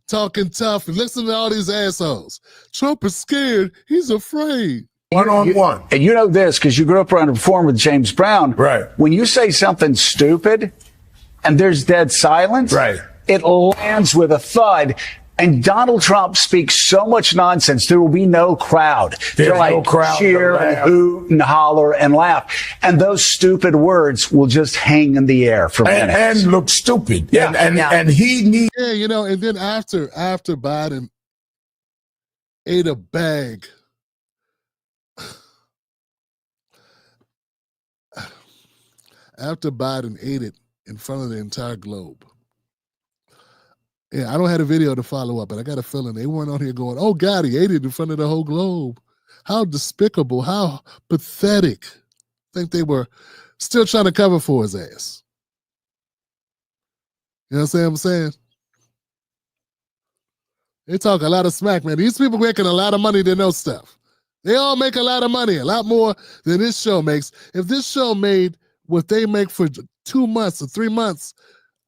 talking tough, and listening to all these assholes. Trump is scared. He's afraid. One-on-one. And you know this because you grew up around a reform with James Brown. Right. When you say something stupid and there's dead silence, right, it lands with a thud. And Donald Trump speaks so much nonsense, there will be no crowd. There's They'll no crowd cheer to and laugh. hoot and holler and laugh. And those stupid words will just hang in the air for minutes. And look stupid. Yeah. And he needs. Yeah, you know, and then after Biden ate a bag, after Biden ate it in front of the entire globe. Yeah, I don't have a video to follow up, but I got a feeling they weren't on here going, oh, God, he ate it in front of the whole globe. How despicable, how pathetic. I think they were still trying to cover for his ass. You know what I'm saying? They talk a lot of smack, man. These people making a lot of money to know stuff. They all make a lot of money, a lot more than this show makes. If this show made what they make for 2 months or 3 months,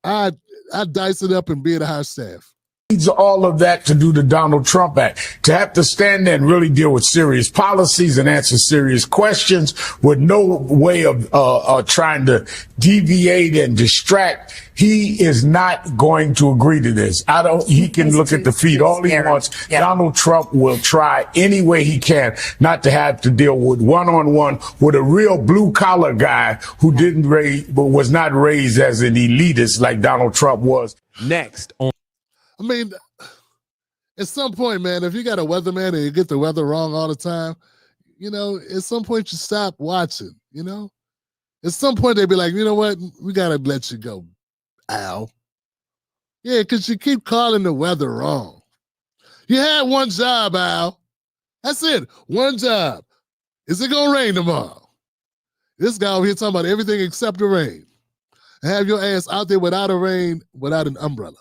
I'd dice it up and be at a high staff. Needs all of that to do the Donald Trump Act. To have to stand there and really deal with serious policies and answer serious questions with no way of trying to deviate and distract. He is not going to agree to this. He can look at the feet all he wants. Yeah. Donald Trump will try any way he can not to have to deal with one-on-one with a real blue collar guy who was not raised as an elitist like Donald Trump was. Next on. I mean, at some point, man, if you got a weatherman and you get the weather wrong all the time, you know, at some point you stop watching, you know? At some point they'd be like, you know what? We got to let you go, Al. Yeah, because you keep calling the weather wrong. You had one job, Al. That's it. One job. Is it going to rain tomorrow? This guy over here talking about everything except the rain. And have your ass out there without a rain, without an umbrella.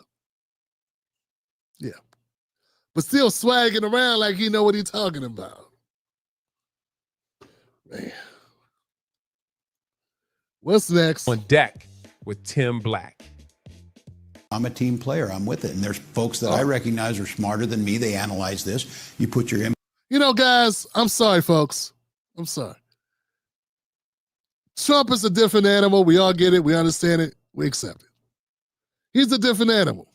Yeah. But still swagging around like he know what he's talking about. Man. What's next? On deck with Tim Black. I'm a team player. I'm with it. And there's folks that I recognize are smarter than me. They analyze this. You put your... You know, guys, I'm sorry, folks. I'm sorry. Trump is a different animal. We all get it. We understand it. We accept it. He's a different animal.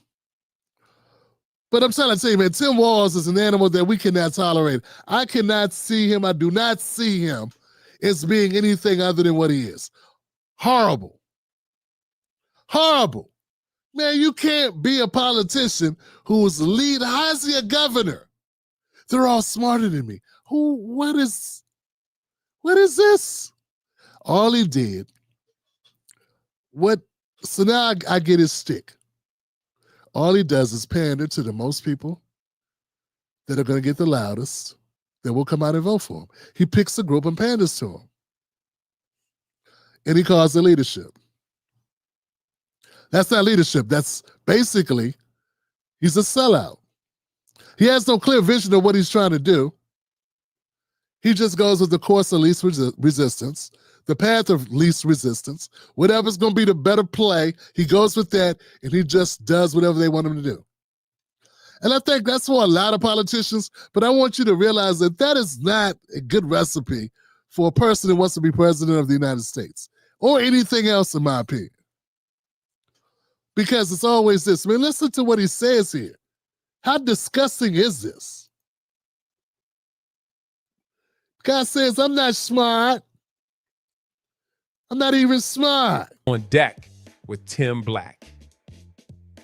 But I'm trying to tell you, man, Tim Walz is an animal that we cannot tolerate. I cannot see him. I do not see him as being anything other than what he is. Horrible. Horrible. Man, you can't be a politician who's lead. How's he a governor? They're all smarter than me. What is this? All he did, so now I get his stick. All he does is pander to the most people that are going to get the loudest, that will come out and vote for him. He picks a group and panders to them. And he calls it leadership. That's not leadership. That's basically, he's a sellout. He has no clear vision of what he's trying to do. He just goes with the course of least resistance, the path of least resistance. Whatever's going to be the better play, he goes with that, and he just does whatever they want him to do. And I think that's for a lot of politicians, but I want you to realize that that is not a good recipe for a person who wants to be president of the United States or anything else, in my opinion. Because it's always this. I mean, listen to what he says here. How disgusting is this? Guy says, I'm not smart. I'm not even smart. On deck with Tim Black.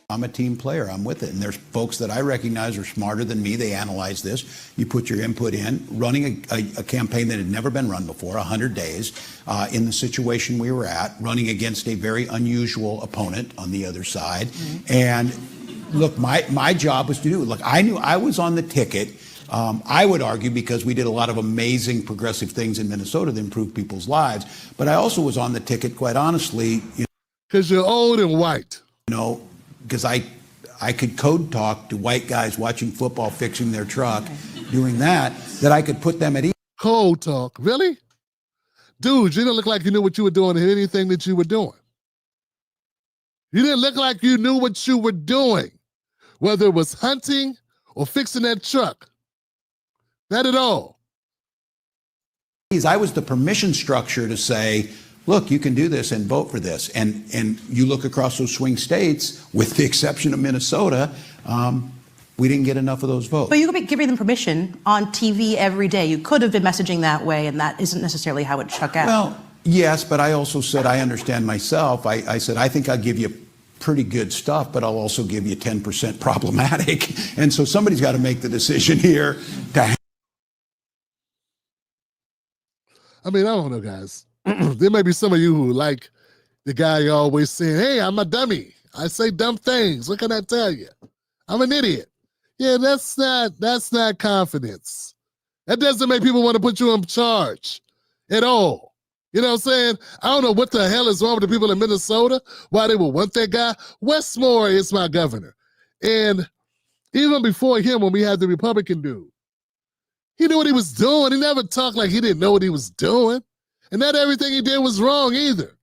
I'm a team player. I'm with it. And there's folks that I recognize are smarter than me. They analyze this. You put your input in. Running a campaign that had never been run before, 100 days, in the situation we were at, running against a very unusual opponent on the other side. Mm-hmm. And look, my job was to do it. Look, I knew I was on the ticket. I would argue because we did a lot of amazing progressive things in Minnesota that improved people's lives. But I also was on the ticket, quite honestly. Because you're old and white. You know, because I could code talk to white guys watching football, fixing their truck, doing that I could put them at ease. Code talk, really? Dude, you didn't look like you knew what you were doing or anything that you were doing. You didn't look like you knew what you were doing, whether it was hunting or fixing that truck. Not at all. I was the permission structure to say, look, you can do this and vote for this. And you look across those swing states, with the exception of Minnesota, we didn't get enough of those votes. But you could be giving them permission on TV every day. You could have been messaging that way, and that isn't necessarily how it shook out. Well, yes, but I also said I understand myself. I said I think I'll give you pretty good stuff, but I'll also give you 10% problematic. And so somebody's got to make the decision here to. I mean, I don't know, guys. There may be some of you who like the guy always saying, hey, I'm a dummy. I say dumb things. What can I tell you? I'm an idiot. Yeah, that's not confidence. That doesn't make people want to put you in charge at all. You know what I'm saying? I don't know what the hell is wrong with the people in Minnesota, why they would want that guy. Westmore is my governor. And even before him, when we had the Republican dude, he knew what he was doing. He never talked like he didn't know what he was doing. And not everything he did was wrong either.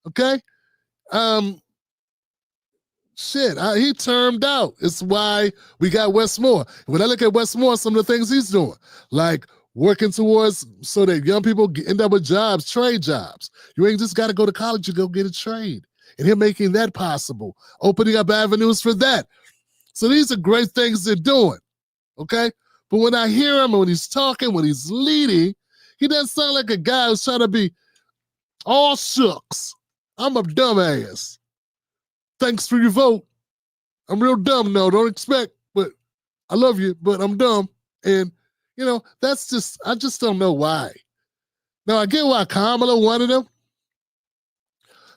Okay? He termed out. It's why we got Westmore. When I look at Westmore, some of the things he's doing, like working towards so that young people end up with jobs, trade jobs. You ain't just got to go to college to go get a trade. And him making that possible, opening up avenues for that. So these are great things they're doing. Okay? But when I hear him, when he's talking, when he's leading, he doesn't sound like a guy who's trying to be all shucks. I'm a dumbass. Thanks for your vote. I'm real dumb, no, don't expect, but I love you, but I'm dumb. And, you know, I just don't know why. Now, I get why Kamala wanted him.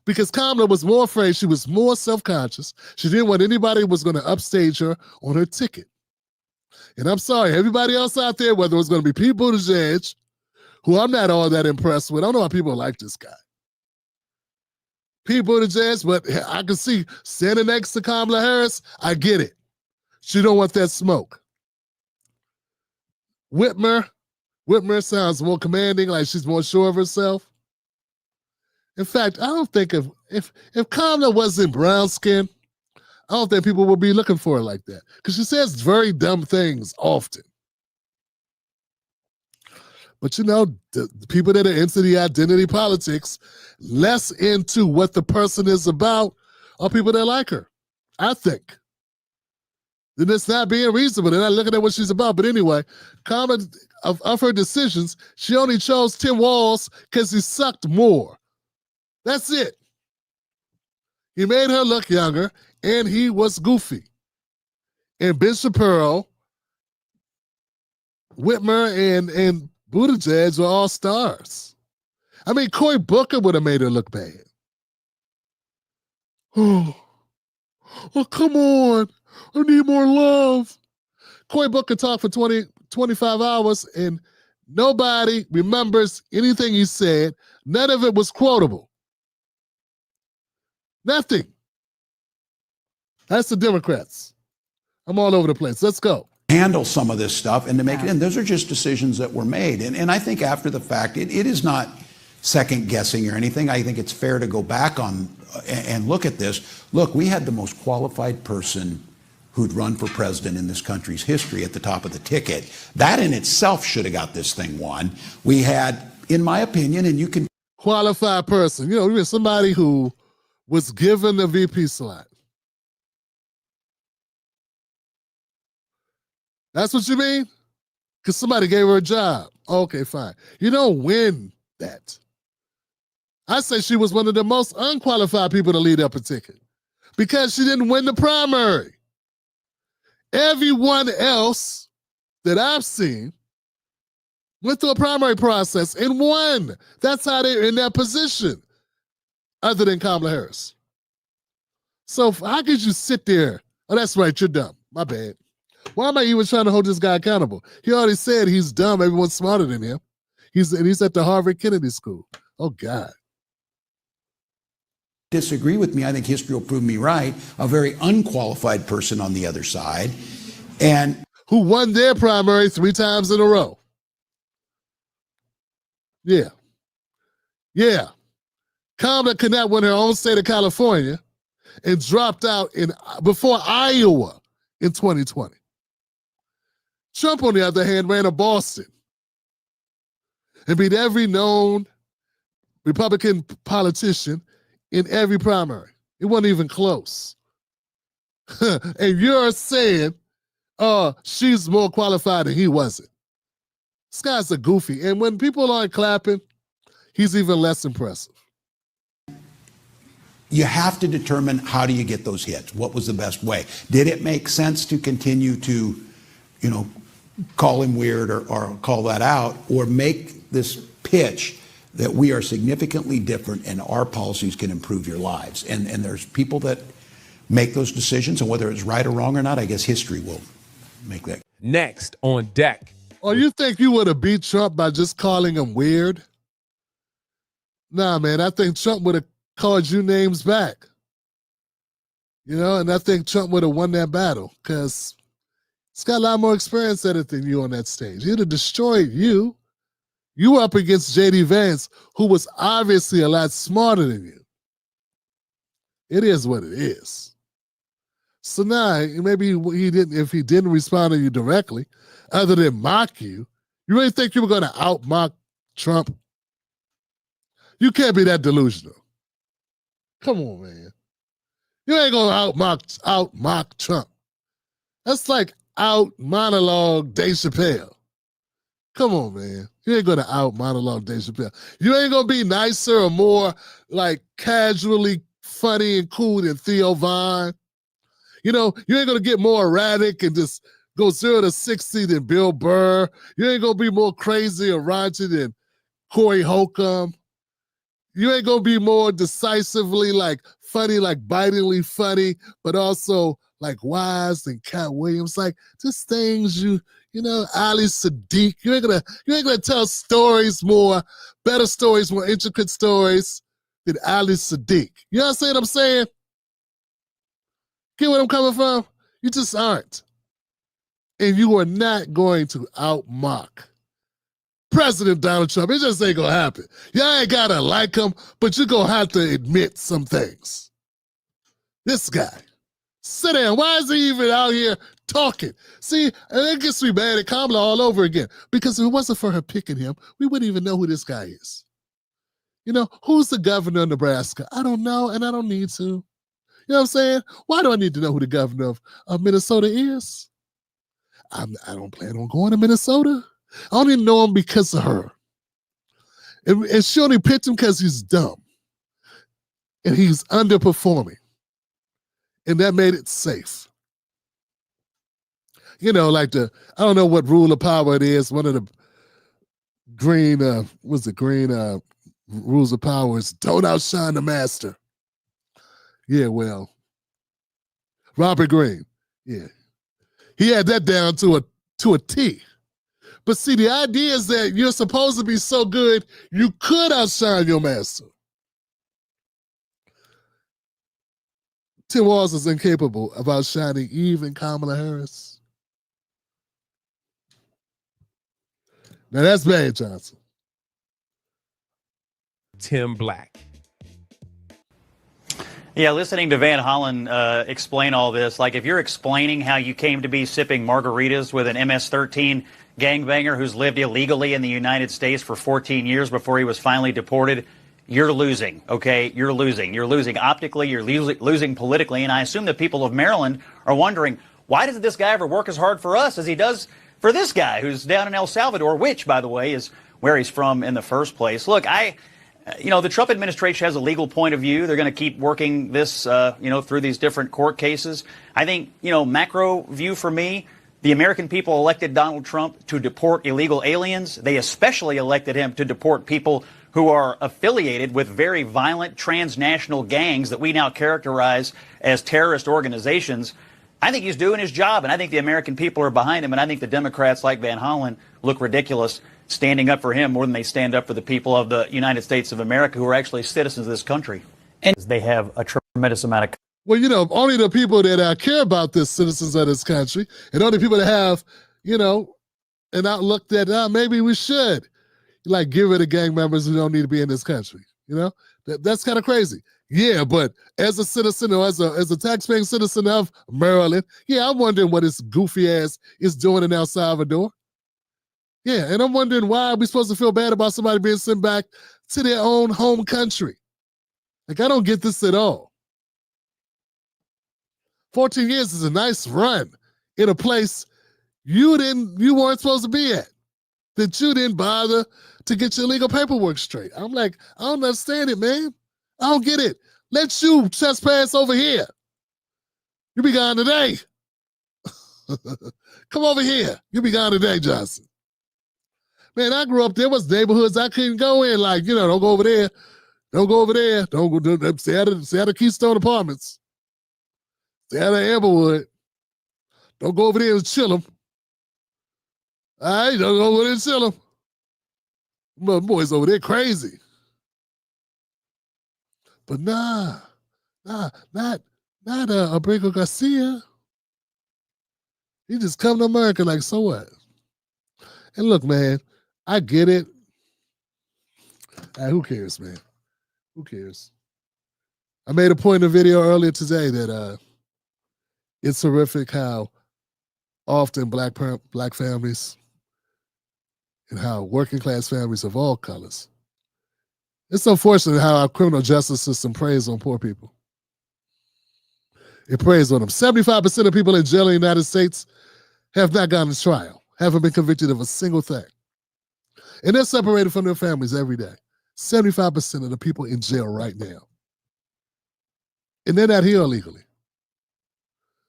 Because Kamala was more afraid, she was more self-conscious. She didn't want anybody was going to upstage her on her ticket. And I'm sorry, everybody else out there, whether it was going to be Pete Buttigieg, who I'm not all that impressed with. I don't know why people like this guy. Pete Buttigieg, but I can see standing next to Kamala Harris, I get it. She don't want that smoke. Whitmer sounds more commanding, like she's more sure of herself. In fact, I don't think if Kamala wasn't brown skin, I don't think people would be looking for her like that. Because she says very dumb things often. But you know, the people that are into the identity politics, less into what the person is about, are people that like her, I think. Then it's not being reasonable. They're not looking at what she's about. But anyway, Kamala, of her decisions, she only chose Tim Walz because he sucked more. That's it. He made her look younger, and he was goofy. And Ben Shapiro, Whitmer, and Buttigieg were all stars. I mean, Cory Booker would have made her look bad. Oh, come on. I need more love. Cory Booker talked for 25 hours, and nobody remembers anything he said. None of it was quotable. Nothing. That's the Democrats. I'm all over the place. Let's go. Handle some of this stuff and to make it in. Those are just decisions that were made. And I think after the fact, it is not second guessing or anything. I think it's fair to go back on and look at this. Look, we had the most qualified person who'd run for president in this country's history at the top of the ticket. That in itself should have got this thing won. We had, in my opinion, and you can... Qualified person. You know, somebody who was given the VP slot. That's what you mean? Because somebody gave her a job. Okay, fine. You don't win that. I say she was one of the most unqualified people to lead up a ticket because she didn't win the primary. Everyone else that I've seen went through a primary process and won. That's how they're in that position, other than Kamala Harris. So how could you sit there? Oh, that's right, you're dumb. My bad. Why am I even trying to hold this guy accountable? He already said he's dumb. Everyone's smarter than him. He's at the Harvard Kennedy School. Oh, God. Disagree with me. I think history will prove me right. A very unqualified person on the other side. And who won their primary 3 times in a row. Yeah. Yeah. Kamala could not win her own state of California and dropped out before Iowa in 2020. Trump, on the other hand, ran a Boston. and beat every known Republican politician in every primary. It wasn't even close. And you're saying, she's more qualified than he wasn't. This guy's a goofy. And when people aren't clapping, he's even less impressive. You have to determine, how do you get those hits? What was the best way? Did it make sense to continue to, call him weird or call that out, or make this pitch that we are significantly different and our policies can improve your lives? And there's people that make those decisions, and whether it's right or wrong or not, I guess history will make that. Next on deck. Oh, you think you would have beat Trump by just calling him weird? Nah, man, I think Trump would have called you names back. And I think Trump would have won that battle because he's got a lot more experience at it than you on that stage. He'd have destroyed you. You were up against J.D. Vance, who was obviously a lot smarter than you. It is what it is. So now, maybe if he didn't respond to you directly, other than mock you, you really think you were going to out-mock Trump? You can't be that delusional. Come on, man. You ain't going to out-mock Trump. That's like out-monologue Dave Chappelle. Come on, man. You ain't going to out-monologue Dave Chappelle. You ain't going to be nicer or more like casually funny and cool than Theo Vaughn. You ain't going to get more erratic and just go 0 to 60 than Bill Burr. You ain't going to be more crazy or raunchy than Corey Holcomb. You ain't going to be more decisively funny, bitingly funny, but also wise than Cat Williams. Just things Ali Sadiq. You ain't gonna tell stories better stories, more intricate stories than Ali Sadiq. You understand what I'm saying? Get what I'm coming from? You just aren't. And you are not going to out-mock President Donald Trump. It just ain't gonna happen. Y'all ain't gotta like him, but you're gonna have to admit some things. This guy. Sit down. Why is he even out here talking? See, and it gets me mad at Kamala all over again. Because if it wasn't for her picking him, we wouldn't even know who this guy is. Who's the governor of Nebraska? I don't know, and I don't need to. You know what I'm saying? Why do I need to know who the governor of Minnesota is? I don't plan on going to Minnesota. I only know him because of her. And she only picked him because he's dumb. And he's underperforming. And that made it safe. I don't know what rule of power it is. One of the green rules of power is don't outshine the master. Yeah, well, Robert Greene. Yeah. He had that down to a T. But see, the idea is that you're supposed to be so good, you could outshine your master. Tim Walz is incapable of outshining even Kamala Harris. Now that's bad, Johnson. Tim Black. Yeah, listening to Van Hollen explain all this, if you're explaining how you came to be sipping margaritas with an MS-13 gangbanger who's lived illegally in the United States for 14 years before he was finally deported, you're losing, okay? You're losing. You're losing optically, you're losing politically, and I assume the people of Maryland are wondering, why doesn't this guy ever work as hard for us as he does for this guy who's down in El Salvador, which, by the way, is where he's from in the first place? Look, the Trump administration has a legal point of view. They're going to keep working this, through these different court cases. I think, macro view for me, the American people elected Donald Trump to deport illegal aliens. They especially elected him to deport people who are affiliated with very violent transnational gangs that we now characterize as terrorist organizations. I think he's doing his job, and I think the American people are behind him, and I think the Democrats like Van Hollen look ridiculous standing up for him more than they stand up for the people of the United States of America who are actually citizens of this country. And they have a tremendous amount of... Well, only the people that care about the citizens of this country, and only people that have, an outlook that maybe we should, get rid of gang members who don't need to be in this country. That's kind of crazy. Yeah, but as a citizen or as a taxpaying citizen of Maryland, yeah, I'm wondering what this goofy ass is doing in El Salvador. Yeah, and I'm wondering why we're supposed to feel bad about somebody being sent back to their own home country. Like, I don't get this at all. 14 years is a nice run in a place you weren't supposed to be at, that you didn't bother to get your legal paperwork straight. I'm like, I don't understand it, man. I don't get it. Let you trespass over here. You be gone today. Come over here. You be gone today, Johnson. Man, I grew up, there was neighborhoods I couldn't go in. Like, don't go over there. Don't go over there. Don't go, stay out of Keystone Apartments. Stay out of Amberwood. Don't go over there and chill them. All right, don't go over there and chill them. My boys over there crazy. But not Abrigo Garcia. He just come to America like, so what? And look, man, I get it. Who cares, man? Who cares? I made a point in a video earlier today that it's horrific how often black families and how working class families of all colors, it's unfortunate how our criminal justice system preys on poor people. It preys on them. 75% of people in jail in the United States have not gone to trial, haven't been convicted of a single thing. And they're separated from their families every day. 75% of the people in jail right now. And they're not here illegally.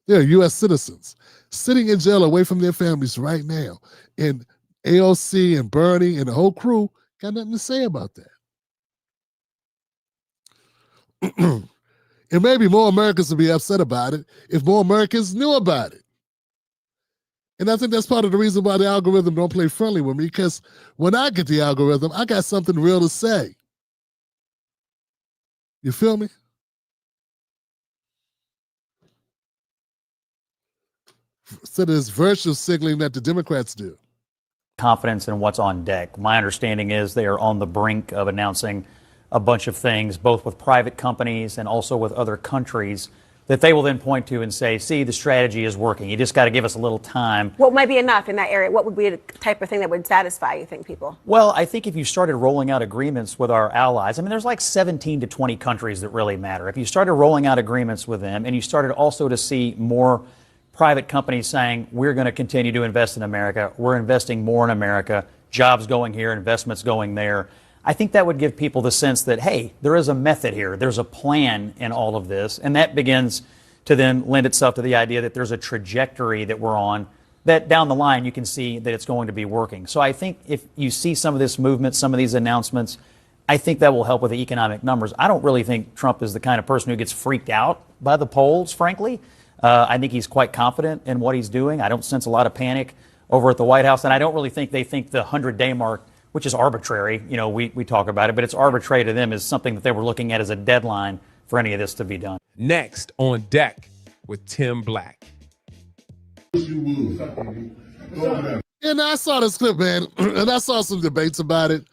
They're U.S. citizens sitting in jail away from their families right now. And AOC and Bernie and the whole crew got nothing to say about that. And maybe more Americans would be upset about it if more Americans knew about it. And I think that's part of the reason why the algorithm don't play friendly with me, because when I get the algorithm, I got something real to say. You feel me? Instead of this virtual signaling that the Democrats do. Confidence in what's on deck. My understanding is they are on the brink of announcing a bunch of things, both with private companies and also with other countries, that they will then point to and say, see, the strategy is working. You just got to give us a little time. What might be enough in that area? What would be the type of thing that would satisfy, you think, people? Well, I think if you started rolling out agreements with our allies, I mean, there's like 17 to 20 countries that really matter. If you started rolling out agreements with them and you started also to see more private companies saying, we're going to continue to invest in America, we're investing more in America, jobs going here, investments going there, I think that would give people the sense that, hey, there is a method here, there's a plan in all of this, and that begins to then lend itself to the idea that there's a trajectory that we're on, that down the line you can see that it's going to be working. So I think if you see some of this movement, some of these announcements, I think that will help with the economic numbers. I don't really think Trump is the kind of person who gets freaked out by the polls, frankly. I think he's quite confident in what he's doing. I don't sense a lot of panic over at the White House, and I don't really think they think the 100-day mark, which is arbitrary, we talk about it, but it's arbitrary to them, is something that they were looking at as a deadline for any of this to be done. Next on deck with Tim Black. And I saw this clip, man, and I saw some debates about it,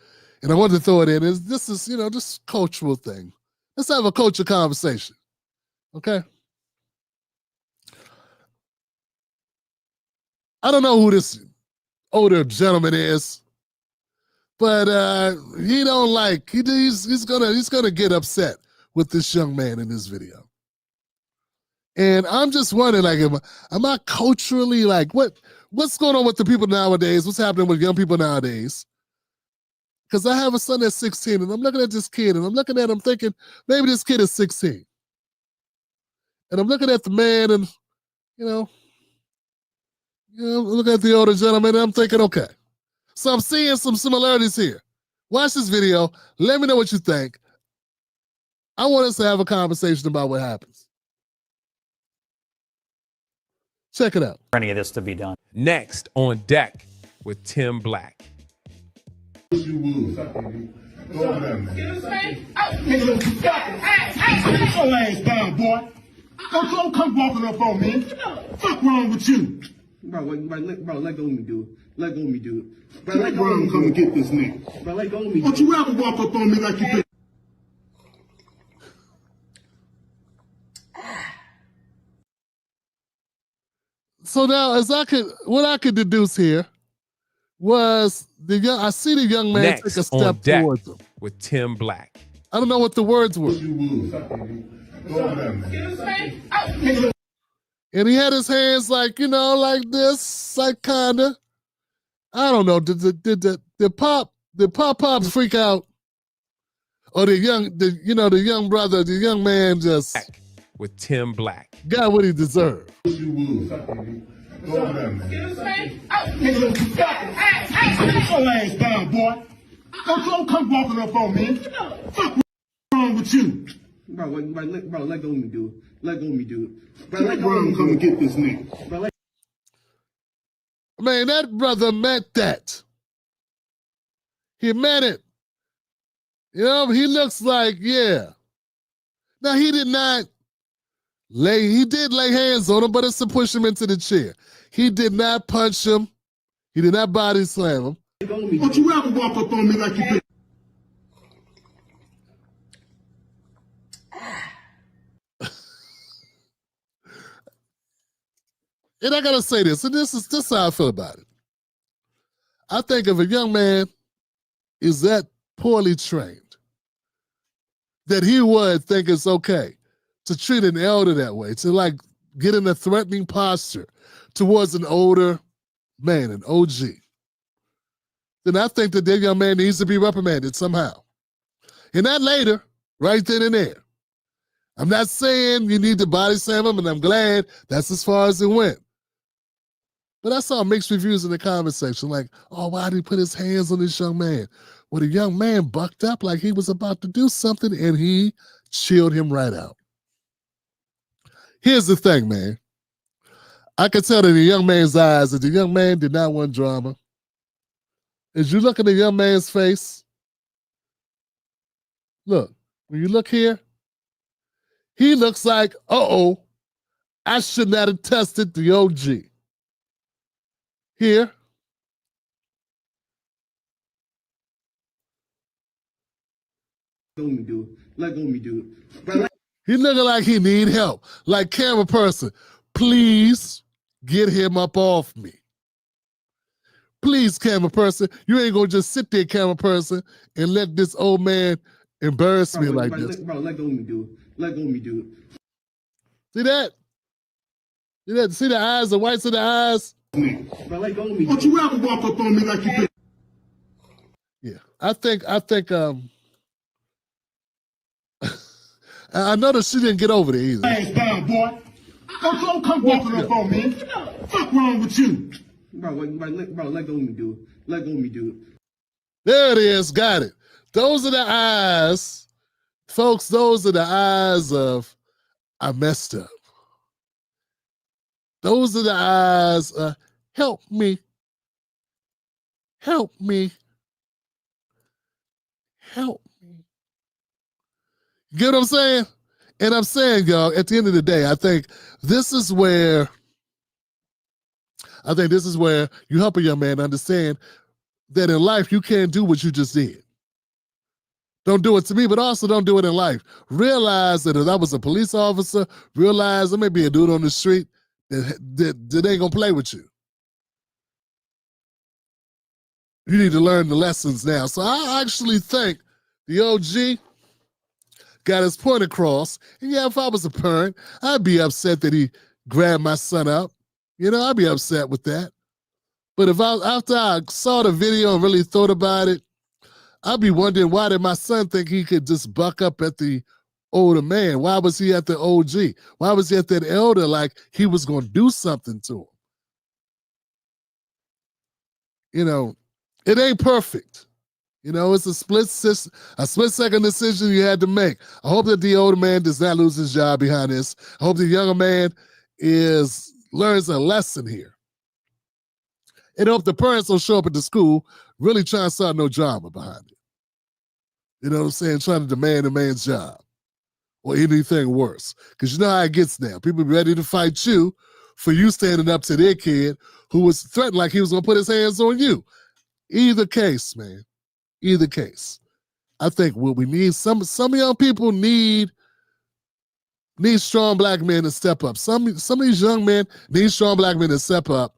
and I wanted to throw it in. This is, just cultural thing. Let's have a culture conversation, okay? I don't know who this older gentleman is, but he don't like, he's gonna get upset with this young man in this video. And I'm just wondering, like, am I culturally, like, what's going on with the people nowadays? What's happening with young people nowadays? Because I have a son that's 16, and I'm looking at this kid, and I'm looking at him thinking, maybe this kid is 16. And I'm looking at the man, and, look at the older gentleman, and I'm thinking, okay. So I'm seeing some similarities here. Watch this video. Let me know what you think. I want us to have a conversation about what happens. Check it out. For any of this to be done. Next on deck with Tim Black. Put your ass down, boy. Don't come walking up on me. Fuck wrong with you? Bro, let go of me, dude. Let go of me, dude. Bro, let go of me. Come and get this nigga. Bro, let go of me. Don't you ever walk up on me like you did. So now, what I could deduce here, was I see the young man take a Next step on deck towards him. with Tim Black. I don't know what the words were. And he had his hands like, like this, like kinda. I don't know. Did Pop freak out? Or the young brother, the young man just with Tim Black. Got what he deserved. Go over there, man. Get your ass down, boy. Don't come walking up on me. What's wrong with you? Bro, let go of me, dude. Let go of me, dude. Bro, let go of me. Come and get this nigga. Bro, man, that brother meant that. He meant it. He looks like, yeah. Now, he did lay hands on him, but it's to push him into the chair. He did not punch him. He did not body slam him. Don't you ever walk up on me like you did. And I gotta say this, and this is how I feel about it. I think if a young man is that poorly trained, that he would think it's okay to treat an elder that way, to like get in a threatening posture towards an older man, an OG, then I think that young man needs to be reprimanded somehow. And not later, right then and there. I'm not saying you need to body slam him, and I'm glad that's as far as it went. But I saw mixed reviews in the comment section, like, oh, why did he put his hands on this young man? Well, the young man bucked up like he was about to do something, and he chilled him right out. Here's the thing, man. I could tell in the young man's eyes that the young man did not want drama. As you look at the young man's face, look, when you look here, he looks like, uh-oh, I should not have tested the OG. Here. go of me, dude. Let go of me, dude. He looking like he need help. Like, camera person, please get him up off me. Please, camera person, you ain't gonna just sit there, camera person, and let this old man embarrass me like this. Bro, let go of me, dude. Let go of me, dude. See that? See that? See the eyes, the whites of the eyes? Bro, let go of me. Don't you ever walk up on me like you did. Yeah, I think I noticed she didn't get over there either. Ass down, boy. Don't come walking up on me. What's wrong with you? Bro, let go of me, dude. Let go of me, dude. There it is. Got it. Those are the eyes. Folks, those are the eyes of I messed up. Those are the eyes. Help me. Help me. Help me. Get what I'm saying? And I'm saying, y'all, at the end of the day, I think this is where you help a young man understand that in life you can't do what you just did. Don't do it to me, but also don't do it in life. Realize that if I was a police officer, realize there may be a dude on the street that ain't gonna play with you. You need to learn the lessons now. So I actually think the OG got his point across. And yeah, if I was a parent, I'd be upset that he grabbed my son up. You know, I'd be upset with that. But after I saw the video and really thought about it, I'd be wondering, why did my son think he could just buck up at the older man? Why was he at the OG? Why was he at that elder like he was going to do something to him? You know, it ain't perfect. You know, it's a split-second decision you had to make. I hope that the older man does not lose his job behind this. I hope the younger man learns a lesson here. And I hope the parents don't show up at the school really trying to start no drama behind it. You know what I'm saying? Trying to demand a man's job or anything worse. Because you know how it gets now. People be ready to fight you for you standing up to their kid who was threatened like he was going to put his hands on you. Either case, man. Either case. I think what we need, some young people need strong black men to step up. Some of these young men need strong black men to step up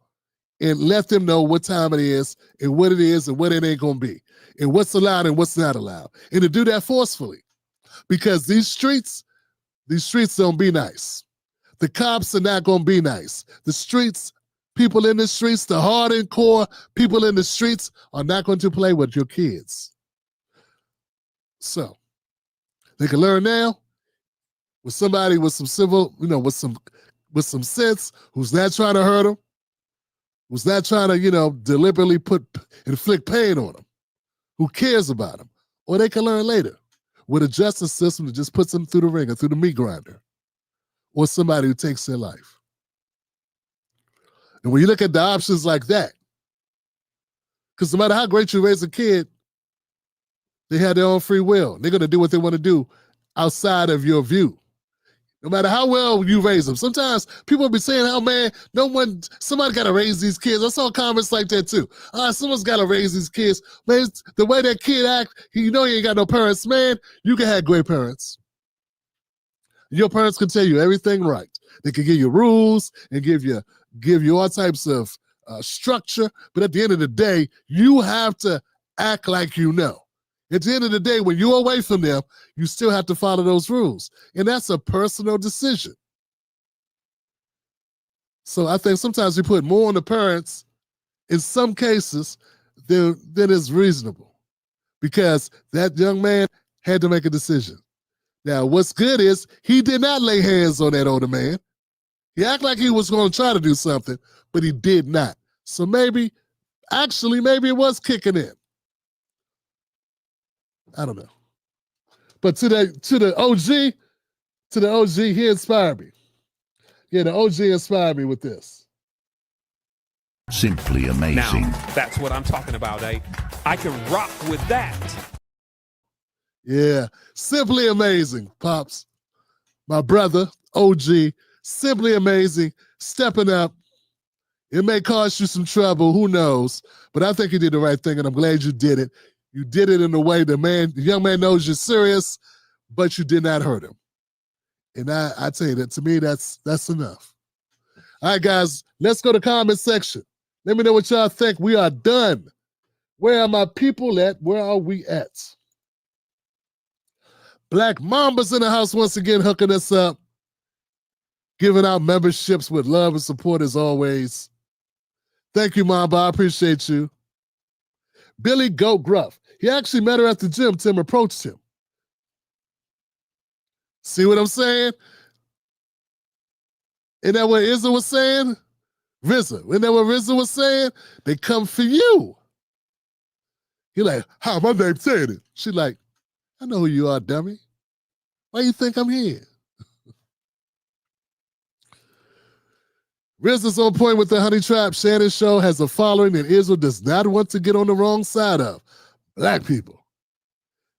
and let them know what time it is and what it is and what it ain't going to be and what's allowed and what's not allowed. And to do that forcefully, because these streets don't be nice. The cops are not going to be nice. The streets, people in the streets, the hardened core people in the streets are not going to play with your kids. So they can learn now with somebody with some civil, with some sense, who's not trying to hurt them, who's not trying to, deliberately inflict pain on them, who cares about them. Or they can learn later with a justice system that just puts them through the ringer, through the meat grinder, or somebody who takes their life. And when you look at the options like that, because no matter how great you raise a kid, they have their own free will. They're going to do what they want to do outside of your view. No matter how well you raise them. Sometimes people be saying, oh man, somebody got to raise these kids. I saw comments like that too. Someone's got to raise these kids. Man, the way that kid act, he ain't got no parents. Man, you can have great parents. Your parents can tell you everything right. They can give you rules and give you all types of structure. But at the end of the day, you have to act like you know. At the end of the day, when you're away from them, you still have to follow those rules. And that's a personal decision. So I think sometimes we put more on the parents in some cases than is reasonable, because that young man had to make a decision. Now, what's good is he did not lay hands on that older man. He acted like he was going to try to do something, but he did not. So maybe it was kicking in. I don't know. But to the OG, he inspired me. Yeah, the OG inspired me with this. Simply amazing. Now, that's what I'm talking about, eh? I can rock with that. Yeah, simply amazing, Pops. My brother, OG, simply amazing, stepping up. It may cost you some trouble, who knows? But I think you did the right thing, and I'm glad you did it. You did it in a way the young man knows you're serious, but you did not hurt him. And I tell you that, to me, that's enough. All right, guys, let's go to comment section. Let me know what y'all think. We are done. Where are my people at? Where are we at? Black Mamba's in the house once again, hooking us up, giving out memberships with love and support as always. Thank you, Mamba. I appreciate you. Billy Goat Gruff. He actually met her at the gym. Tim approached him. See what I'm saying? Isn't that what Izza was saying? RZA. Isn't that what RZA was saying? They come for you. He like, how my name saying it? She like, I know who you are, dummy. Why you think I'm here? RZA's on point with the Honey Trap. Shannon Show has a following that Israel does not want to get on the wrong side of. Black people.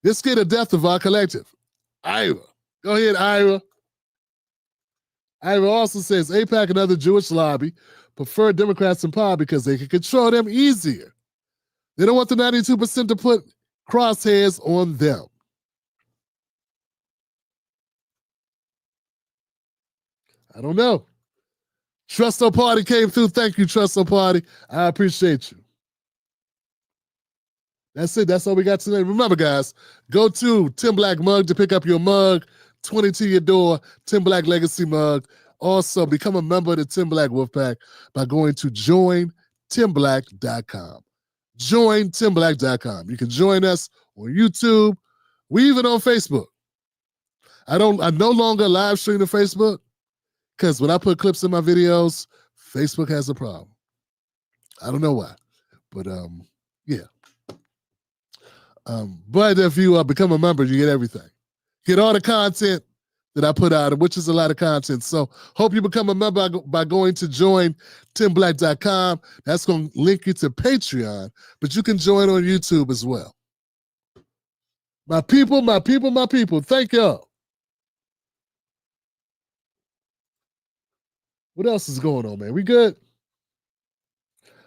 This scared the death of our collective. Ira. Go ahead, Ira. Ira also says AIPAC and other Jewish lobby prefer Democrats in power because they can control them easier. They don't want the 92% to put crosshairs on them. I don't know. Trusto Party came through. Thank you, Trusto Party. I appreciate you. That's it. That's all we got today. Remember, guys, go to Tim Black Mug to pick up your mug. 20 to your door. Tim Black Legacy Mug. Also, become a member of the Tim Black Wolfpack by going to jointimblack.com. Jointimblack.com. You can join us on YouTube. We even on Facebook. I no longer live stream to Facebook because when I put clips in my videos, Facebook has a problem. I don't know why, but yeah. But if you become a member, you get everything. Get all the content that I put out, which is a lot of content. So hope you become a member by going to jointimblack.com. That's going to link you to Patreon, but you can join on YouTube as well. My people, my people, my people. Thank y'all. What else is going on, man? We good?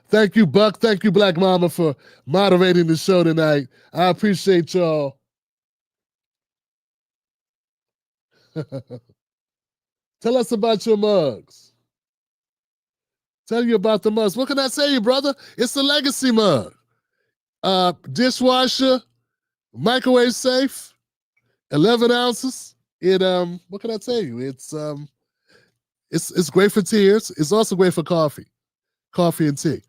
Thank you, Buck. Thank you, Black Mama, for moderating the show tonight. I appreciate y'all. Tell us about your mugs. Tell you about the mugs. What can I tell you, brother? It's a legacy mug. Dishwasher, microwave safe, 11 ounces. What can I tell you? It's great for tears. It's also great for coffee and tea.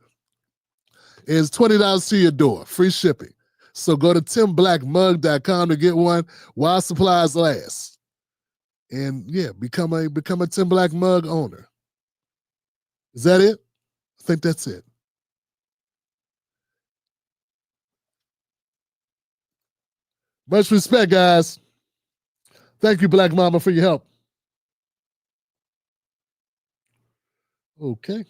It's $20 to your door, free shipping. So go to timblackmug.com to get one while supplies last. And yeah, become a Tim Black Mug owner. Is that it? I think that's it. Much respect, guys. Thank you, Black Mama, for your help. Okay.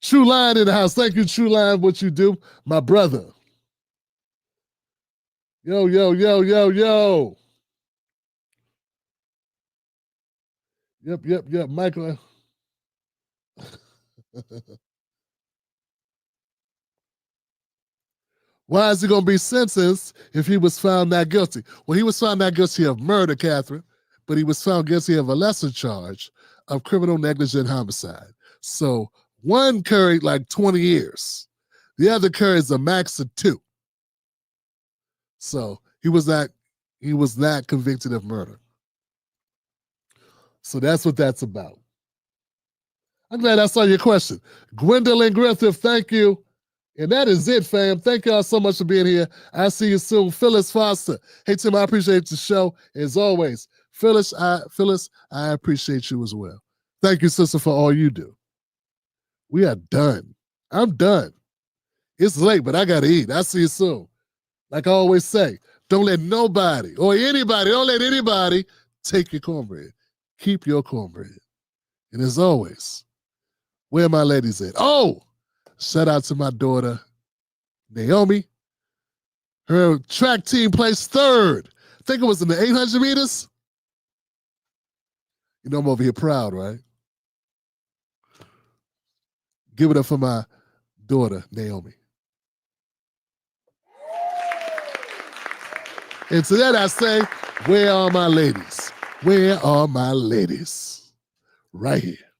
True Line in the house. Thank you, True Line, what you do. My brother. Yo, yo, yo, yo, yo. Yep. Michael. Why is he going to be sentenced if he was found not guilty? Well, he was found not guilty of murder, Catherine, but he was found guilty of a lesser charge of criminal negligent homicide. So one carried like 20 years. The other carries a max of 2. So he was not convicted of murder. So that's what that's about. I'm glad I saw your question. Gwendolyn Griffith, thank you. And that is it, fam. Thank y'all so much for being here. I'll see you soon. Phyllis Foster. Hey, Tim, I appreciate the show. As always, Phyllis, I appreciate you as well. Thank you, sister, for all you do. We are done. I'm done. It's late, but I got to eat. I'll see you soon. Like I always say, don't let nobody take your cornbread. Keep your cornbread. And as always, where my ladies at? Oh, shout out to my daughter, Naomi. Her track team placed 3rd. I think it was in the 800 meters. You know I'm over here proud, right? Give it up for my daughter, Naomi. And to that I say, where are my ladies? Where are my ladies? Right here.